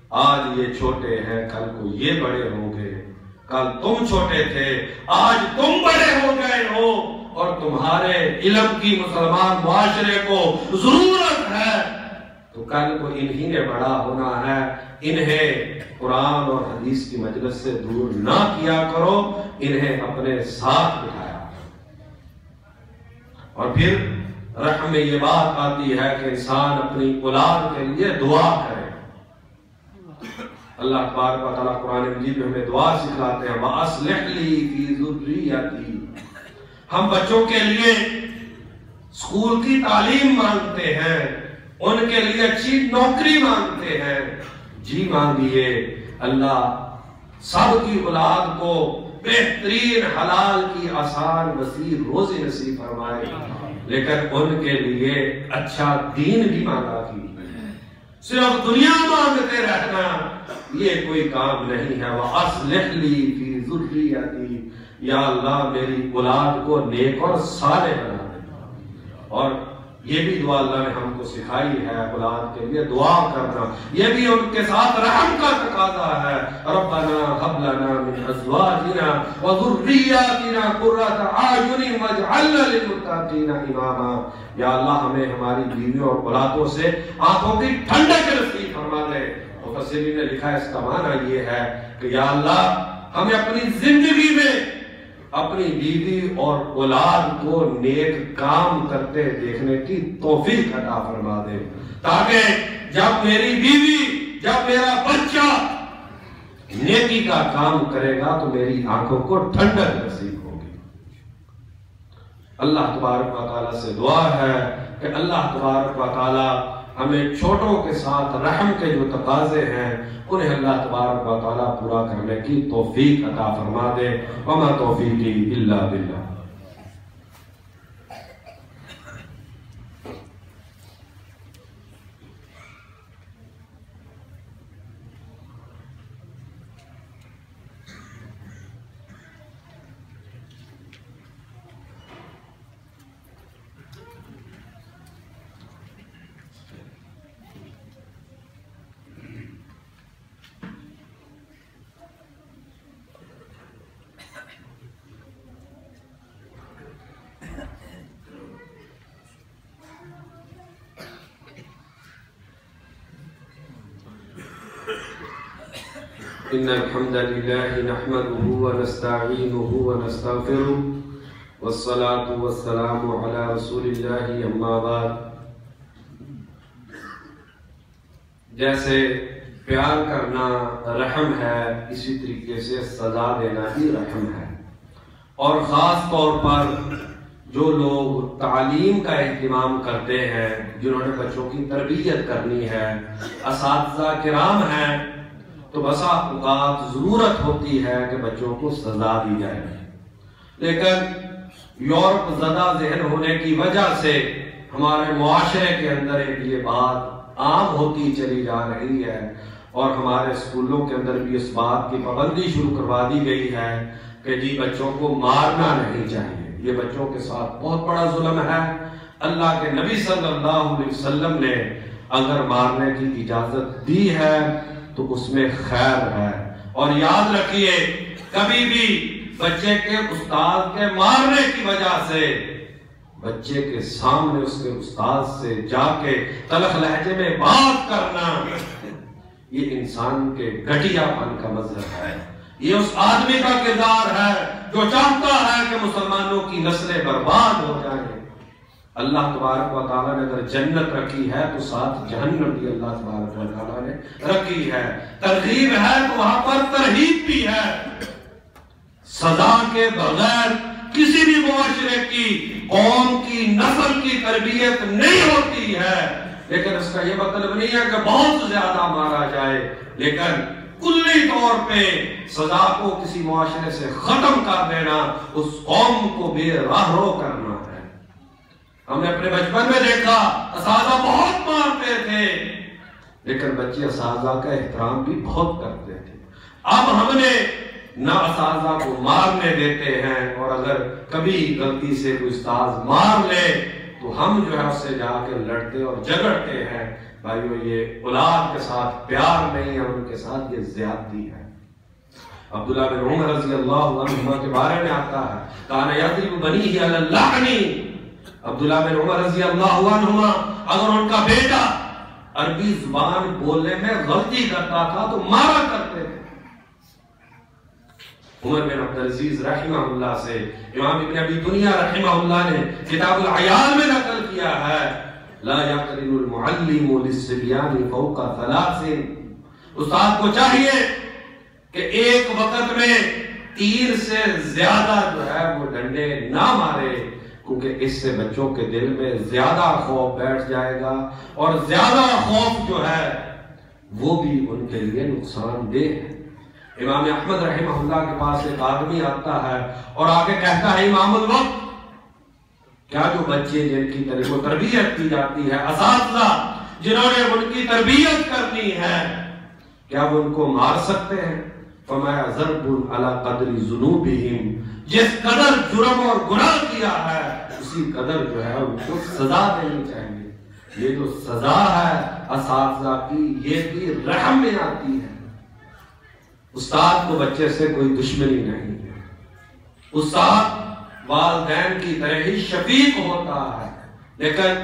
آج یہ چھوٹے ہیں، کل کو یہ بڑے ہوں گے، کل تم چھوٹے تھے، آج تم بڑے ہو گئے ہو، اور تمہارے علم کی مسلمان معاشرے کو ضرورت ہے، تو کل کو انہی نے بڑا ہونا ہے۔ انہیں قرآن اور حدیث کی مجلس سے دور نہ کیا کرو، انہیں اپنے ساتھ بٹھایا۔ اور پھر رحم میں یہ بات آتی ہے کہ انسان اپنی اولاد کے لیے دعا کرے۔ اللہ تبارک و تعالیٰ قرآن مجید میں ہمیں دعا سکھلاتے ہیں، وَأَصْلِحْ لِي فِي ذُرِّيَّتِي۔ ہم بچوں کے لیے اسکول کی تعلیم مانگتے ہیں، ان کے لیے اچھی نوکری مانگتے ہیں، جی مانگیے اللہ سب کی اولاد کو بہترین حلال کی آسان وسیع روزی نصیب فرمائے، لیکن ان کے لیے اچھا دین بھی مانگا کیجیے۔ صرف دنیا مانگتے رہنا یہ کوئی کام نہیں ہے۔ وَأَصْلِحْ لِي فِي ذُرِّيَّتِي، یا اللہ میری اولاد کو نیک اور صالح بنا دے۔ اور یہ بھی دعا اللہ نے ہم کو سکھائی ہے، اولاد کے لیے دعا کرنا، یہ بھی ان کے ساتھ رحم کا تقاضا ہے۔ ربنا هب لنا من ازواجنا وذرياتنا قرة اعين واجعلنا للمتقين اماما۔ یا اللہ ہمیں ہماری بیویوں اور اولادوں سے آنکھوں کی ٹھنڈک نصیب فرما دے۔ مفسرین نے لکھا ہے اس کا معنی یہ ہے کہ یا اللہ ہمیں اپنی زندگی میں اپنی بیوی اور اولاد کو نیک کام کرتے دیکھنے کی توفیق عطا فرما دے، تاکہ جب میری بیوی، جب میرا بچہ نیکی کا کام کرے گا تو میری آنکھوں کو ٹھنڈک نصیب ہوگی۔ اللہ تبارک و تعالیٰ سے دعا ہے کہ اللہ تبارک و تعالیٰ ہمیں چھوٹوں کے ساتھ رحم کے جو تقاضے ہیں انہیں اللہ تبارک و تعالیٰ پورا کرنے کی توفیق عطا فرما دے۔ وما توفیقی الا باللہ۔ إن الحمد لله نحمده ونستعينه ونستغفره والصلاة والسلام على رسول الله أما بعد۔ جیسے پیار کرنا رحم ہے، اسی طریقے سے سزا دینا بھی رحم ہے۔ اور خاص طور پر جو لوگ تعلیم کا اہتمام کرتے ہیں، جنہوں نے بچوں کی تربیت کرنی ہے، اساتذہ کرام ہیں، تو بسا اوقات ضرورت ہوتی ہے کہ بچوں کو سزا دی جائے، لیکن یورپ زدہ ذہن ہونے کی وجہ سے ہمارے معاشرے کے اندر ایک یہ بات عام ہوتی چلی جا رہی ہے، اور ہمارے اسکولوں کے اندر بھی اس بات کی پابندی شروع کروا دی گئی ہے کہ جی بچوں کو مارنا نہیں چاہیے۔ یہ بچوں کے ساتھ بہت بڑا ظلم ہے۔ اللہ کے نبی صلی اللہ علیہ وسلم نے اگر مارنے کی اجازت دی ہے تو اس میں خیر ہے۔ اور یاد رکھیے کبھی بھی بچے کے استاد کے مارنے کی وجہ سے بچے کے سامنے اس کے استاد سے جا کے تلخ لہجے میں بات کرنا، یہ انسان کے گھٹیا پن کا مظہر ہے۔ یہ اس آدمی کا کردار ہے جو چاہتا ہے کہ مسلمانوں کی نسلیں برباد ہو جائیں۔ اللہ تبارک و تعالیٰ نے اگر جنت رکھی ہے تو ساتھ جہنم بھی اللہ تبارک و تعالیٰ نے رکھی ہے۔ ترغیب ہے تو وہاں پر ترہیب بھی ہے۔ سزا کے بغیر کسی بھی معاشرے کی، قوم کی، نسل کی تربیت نہیں ہوتی ہے، لیکن اس کا یہ مطلب نہیں ہے کہ بہت زیادہ مارا جائے، لیکن کلی طور پہ سزا کو کسی معاشرے سے ختم کر دینا، اس قوم کو بے راہرو کرنا ہے۔ ہم نے اپنے بچپن میں دیکھا اساتذہ بہت مارتے تھے، لیکن بچے اساتذہ کا احترام بھی بہت کرتے تھے۔ اب ہم نے نہ اساتذہ کو مارنے دیتے ہیں، اور اگر کبھی غلطی سے کوئی استاذ مار لے تو ہم جو ہے اس سے جا کے لڑتے اور جھگڑتے ہیں. بھائیو یہ اولاد کے ساتھ پیار نہیں ہے، ان کے ساتھ یہ زیادتی ہے. عبداللہ بن عمر رضی اللہ عنہما کے بارے میں آتا ہے کان یضرب بنیہ علی اللحن. عبداللہ بن عمر رضی اللہ عنہما اگر ان کا بیٹا عربی زبان بولنے میں غلطی کرتا تھا تو مارا کرتے تھے. عمر بن عبدالعزیز رحمہ اللہ سے امام ابن ابی دنیا رحمہ اللہ نے کتاب العیال میں نقل کیا ہے لا یقرن المعلم للصبیان فوق 3. استاد کو چاہیے کہ ایک وقت میں 3 سے زیادہ جو ہے وہ ڈنڈے نہ مارے، کیونکہ اس سے بچوں کے دل میں زیادہ خوف بیٹھ جائے گا اور زیادہ خوف جو ہے وہ بھی ان کے لیے نقصان دہ ہے. امام احمد رحمہ اللہ کے پاس ایک آدمی آتا ہے اور آگے کہتا ہے امام الوقت کیا جو بچے جن کی تربیت کی جاتی ہے، اساتذہ جنہوں نے ان کی تربیت کرنی ہے، کیا وہ ان کو مار سکتے ہیں؟ فرمایا ضرب علی قدر ذنوبہم، جس قدر جرم اور گناہ کیا ہے اسی قدر جو ہے ان کو سزا دینی چاہیے. یہ جو سزا ہے اساتذہ کی یہ بھی رحم میں آتی ہے. استاد کو بچے سے کوئی دشمنی نہیں ہے، استاد والدین کی طرح ہی شفیق ہوتا ہے، لیکن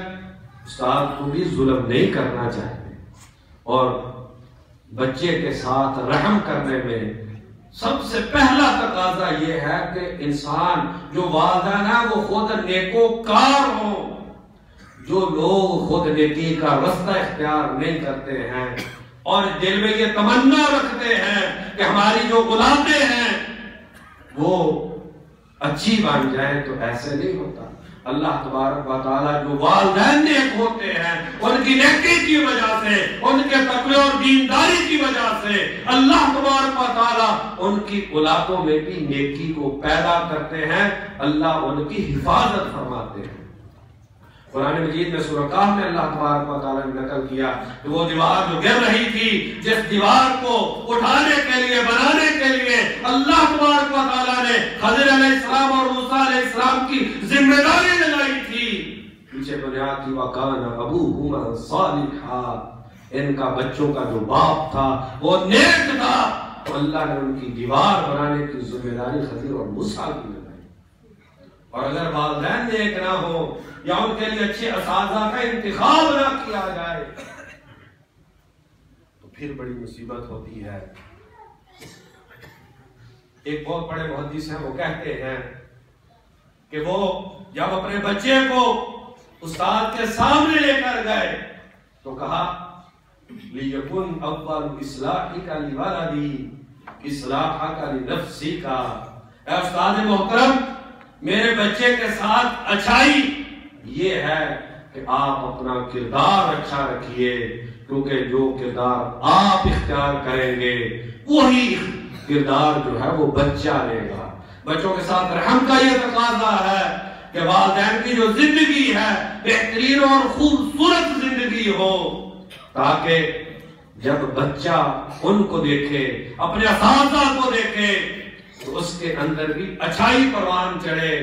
استاد کو بھی ظلم نہیں کرنا چاہیے. اور بچے کے ساتھ رحم کرنے میں سب سے پہلا تقاضا یہ ہے کہ انسان جو والدین ہے وہ خود نیکوکار ہوں. جو لوگ خود نیکی کا رستہ اختیار نہیں کرتے ہیں اور دل میں یہ تمنا رکھتے ہیں کہ ہماری جو اولادیں ہیں وہ اچھی بن جائیں، تو ایسے نہیں ہوتا. اللہ تبارک و تعالیٰ جو والدین نیک ہوتے ہیں ان کی نیکی کی وجہ سے، ان کے تقوی اور دینداری کی وجہ سے اللہ تبارک و تعالیٰ ان کی اولادوں میں بھی نیکی کو پیدا کرتے ہیں، اللہ ان کی حفاظت فرماتے ہیں. قرآن مجید میں سورہ کہف میں اللہ تبارک و تعالیٰ نے نقل کیا کہ وہ دیوار جو گر رہی تھی، جس دیوار کو اٹھانے کے لیے، بنانے کے لیے اللہ تبارک و تعالیٰ نے خضر علیہ السلام اور موسیٰ علیہ السلام کی ذمہ داری لگائی تھی. پیچھے بنیاد تھی وَقَانَ أَبُوهُمَا صَالِحًا، ان کا بچوں کا جو باپ تھا وہ نیک تھا، تو اللہ نے ان کی دیوار بنانے کی ذمہ داری خضر اور موسیٰ کی لگائی. اور اگر والدین نیک نہ ہو یا ان کے لیے اچھے اساتذہ کا انتخاب نہ کیا جائے تو پھر بڑی مصیبت ہوتی ہے. ایک بہت بڑے محدث ہیں، وہ کہتے ہیں کہ وہ جب اپنے بچے کو استاد کے سامنے لے کر گئے تو کہا لِيَكُنْ أَوَّلُ إِصْلَاحِكَ لِوَلَدِي إِصْلَاحَكَ لِنَفْسِكَ. اے استاد محترم، میرے بچے کے ساتھ اچھائی یہ ہے کہ آپ اپنا کردار اچھا رکھیے، کیونکہ جو کردار آپ اختیار کریں گے وہی کردار جو ہے وہ بچہ لے گا. بچوں کے ساتھ رحم کا یہ تقاضا ہے کہ والدین کی جو زندگی ہے بہترین اور خوبصورت زندگی ہو، تاکہ جب بچہ ان کو دیکھے، اپنے اساتذہ کو دیکھے، تو اس کے اندر بھی اچھائی پروان چڑھے.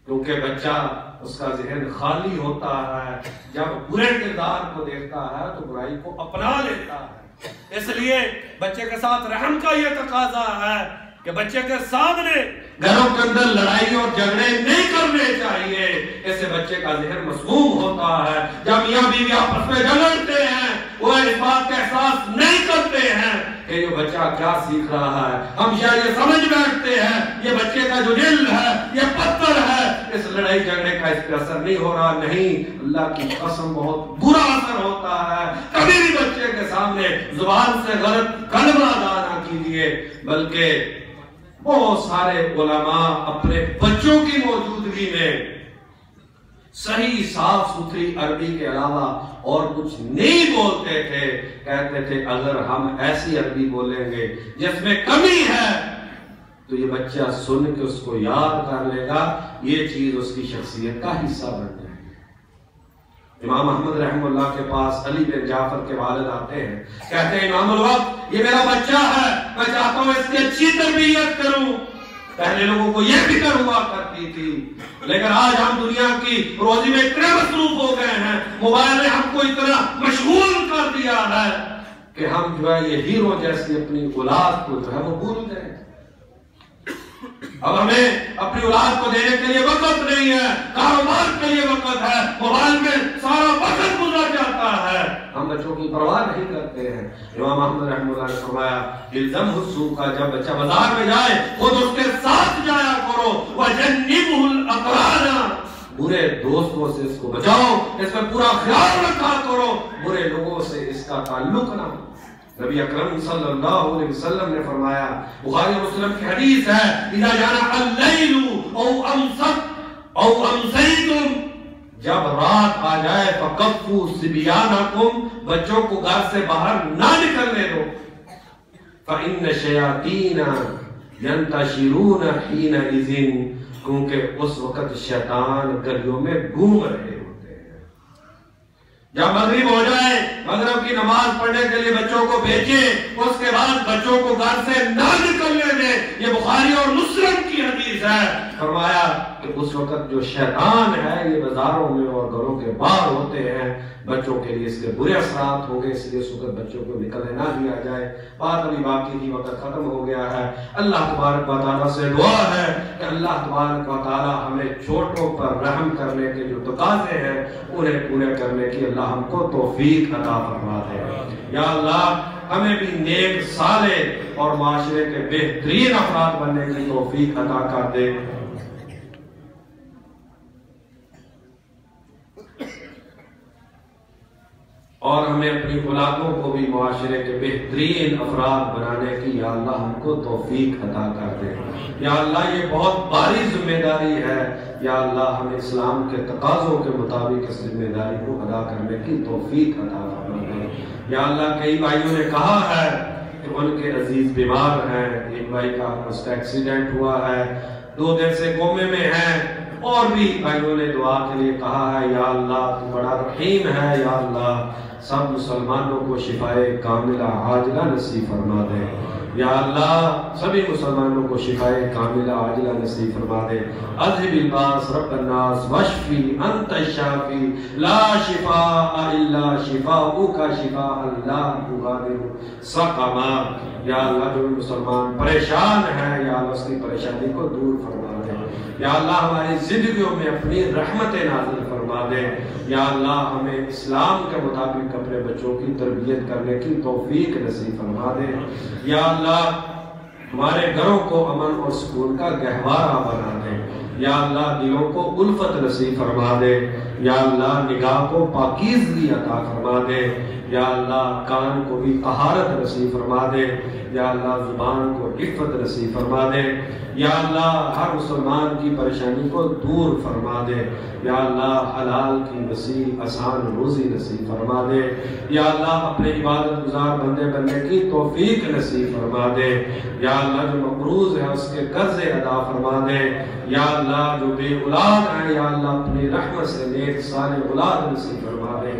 کیونکہ بچہ اس کا ذہن خالی ہوتا ہے، جب برے کردار کو دیکھتا ہے تو برائی کو اپنا لیتا ہے. اس لیے بچے کے ساتھ رحم کا یہ تقاضا ہے کہ بچے کے سامنے گھروں کے اندر لڑائی اور جھگڑے نہیں کرنے چاہیے. اس سے بچے کا ذہن مسموم ہوتا ہے. جب میاں بیوی آپس میں جھگڑتے ہیں وہ اس بات کا احساس نہیں کرتے ہیں کہ یہ بچہ کیا سیکھ رہا ہے. ہم یہ سمجھ بیٹھتے ہیں یہ بچے کا جو دل ہے یہ پتھر ہے، اس لڑائی جھگڑے کا اس پہ اثر نہیں ہو رہا. نہیں، اللہ کی قسم بہت برا اثر ہوتا ہے. کبھی بھی بچے کے سامنے زبان سے غلط کلمہ ادا نہ کیجیے، بلکہ بہت سارے علماء اپنے بچوں کی موجودگی میں صحیح صاف ستھری عربی کے علاوہ اور کچھ نہیں بولتے تھے. کہتے تھے اگر ہم ایسی عربی بولیں گے جس میں کمی ہے تو یہ بچہ سن کے اس کو یاد کر لے گا، یہ چیز اس کی شخصیت کا حصہ بن جائے گی. امام احمد رحمہ اللہ کے پاس علی بن جعفر کے والد آتے ہیں، کہتے ہیں امام الوقت یہ میرا بچہ ہے، میں چاہتا ہوں اس کی اچھی تربیت کروں. پہلے لوگوں کو یہ فکر ہوا کرتی تھی، لیکن آج ہم دنیا کی روزی میں اتنے مصروف ہو گئے ہیں، موبائل نے ہم کو اتنا مشغول کر دیا ہے کہ ہم جو ہے یہ ہیرو جیسی اپنی اولاد کو جو ہے وہ بھول گئے۔ اب ہمیں اپنی اولاد کو دینے کے لیے وقت نہیں ہے، کاروبار کے لیے وقت ہے، موبائل میں سارا وقت گزر جاتا ہے، ہم بچوں کی پرواہ نہیں کرتے ہیں۔ امام احمد رحمہ اللہ نے فرمایا الزمہ السوق، جب بچہ بازار میں جائے خود اس کے ساتھ جایا کرو، وجنبہ الاقران، برے دوستوں سے اس کو بچاؤ، اس پر پورا خیال رکھا کرو، برے لوگوں سے اس کا تعلق نہ ہو۔ نبی اکرم صلی اللہ علیہ وسلم نے فرمایا، بخاری مسلم کی حدیث ہے، اذا جاء اللیل او امسیتم، جب رات آ جائے فکفوا صبیانکم، بچوں کو گھر سے باہر نہ نکلنے دو، فإن الشیاطین ینتشرون حینئذ، کیونکہ اس وقت شیطان گلیوں میں گھوم رہے ہوتے ہیں۔ جب مغرب ہو جائے مغرب کی نماز پڑھنے کے لیے بچوں کو بھیجیں، اس کے بعد بچوں کو گھر سے نہ نکلنے دیں، یہ بخاری اور مسلم کی حدیث ہے۔ فرمایا کہ اس وقت جو شیطان ہے یہ بازاروں میں اور گھروں کے باہر ہوتے ہیں، بچوں کے لیے اس کے برے اثرات ہوں گے، اس لیے اس وقت بچوں کو نکلنے نہ دیا جائے۔ بات ابھی باقی تھی، وقت ختم ہو گیا ہے۔ اللہ تبارک و تعالیٰ سے دعا ہے کہ اللہ تبارک و تعالیٰ ہمیں چھوٹوں پر رحم کرنے کے جو تقاضے ہیں انہیں پورے کرنے کی اللہ ہم کو توفیق عطا فرما دے۔ یا اللہ ہمیں بھی نیک صالح اور معاشرے کے بہترین افراد بننے کی توفیق عطا کر دے۔ اور ہمیں اپنی اولادوں کو بھی معاشرے کے بہترین افراد بنانے کی یا اللہ ہم کو توفیق عطا کر دے۔ یا اللہ یہ بہت بھاری ذمہ داری ہے، یا اللہ ہمیں اسلام کے تقاضوں کے مطابق اس ذمہ داری کو ادا کرنے کی توفیق عطا فرما دے۔ یا اللہ کئی بھائیوں نے کہا ہے کہ ان کے عزیز بیمار ہیں، ایک بھائی کا اس کا ایکسیڈنٹ ہوا ہے، 2 دن سے کومے میں ہیں، اور بھی بھائیوں نے دعا کے لیے کہا ہے۔ یا اللہ تو بڑا رحیم ہے، یا اللہ سب مسلمانوں کو شفائے کاملہ عاجلہ نصیب فرما دے۔ یا اللہ سبھی مسلمانوں کو شفائے کاملہ عاجلہ نصیب فرما دے۔ اذهب الباس رب الناس واشفی انت الشافی لا شفاء الا شفاؤک شفاء لا تغادر سقما۔ یا اللہ جو مسلمان پریشان ہے یا اللہ اس کی پریشانی کو دور فرما دے۔ یا اللہ ہماری زندگیوں میں اپنی رحمت نازل فرما دے۔ یا اللہ ہمیں اسلام کے مطابق اپنے بچوں کی تربیت کرنے کی توفیق نصیب فرما دے۔ یا اللہ ہمارے گھروں کو امن اور سکون کا گہوارہ بنا دے۔ یا اللہ دلوں کو الفت نصیب فرما دے۔ یا اللہ نگاہ کو پاکیزگی عطا فرما دے۔ یا اللہ کان کو بھی طہارت نصیب فرما دے۔ یا اللہ زبان کو عفت نصیب فرما دے۔ یا اللہ ہر مسلمان کی پریشانی کو دور فرما دے۔ یا اللہ حلال کی وسیع آسان روزی نصیب فرما دے۔ یا اللہ اپنے عبادت گزار بندے بننے کی توفیق نصیب فرما دے۔ یا اللہ جو مقروض ہے اس کے قرض ادا فرما دے۔ یا اللہ جو بے اولاد ہیں یا اللہ اپنی رحمت سے نیک صالح اولاد نصیب فرما دے۔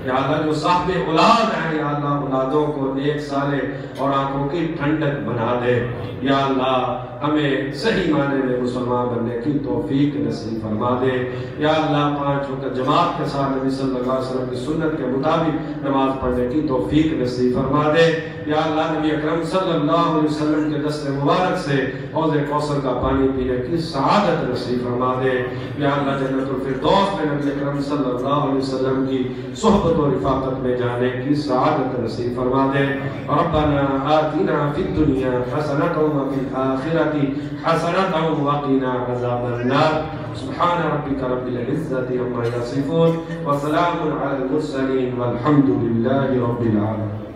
یا اللہ جو صاحب اولاد ہیں یا اللہ اولادوں کو نیک صالح اور آنکھوں کی ٹھنڈک بنا دے۔ یا اللہ ہمیں صحیح معنی میں مسلمان بننے کی توفیق نصیب فرما دے۔ یا اللہ 5 وقت جماعت کے ساتھ نبی صلی اللہ علیہ وسلم کی سنت کے مطابق نماز پڑھنے کی توفیق نصیب فرما دے۔ یا اللہ نبی اکرم صلی اللہ علیہ وسلم کے دست مبارک سے حوض کوثر کا پانی پینے کی سعادت نصیب فرما دے۔ یا اللہ جنت الفردوس میں نبی اکرم صلی اللہ علیہ وسلم کی صحبت و رفاقت میں جانے کی سعادت نصیب فرما دے۔ ربنا آتنا فی الدنیا حسنۃ وفی الآخرۃ حسنۃ وقنا عذاب النار۔ سبحان ربک رب العزۃ عما یصفون وسلام علی المرسلین والحمد للہ رب العالمین۔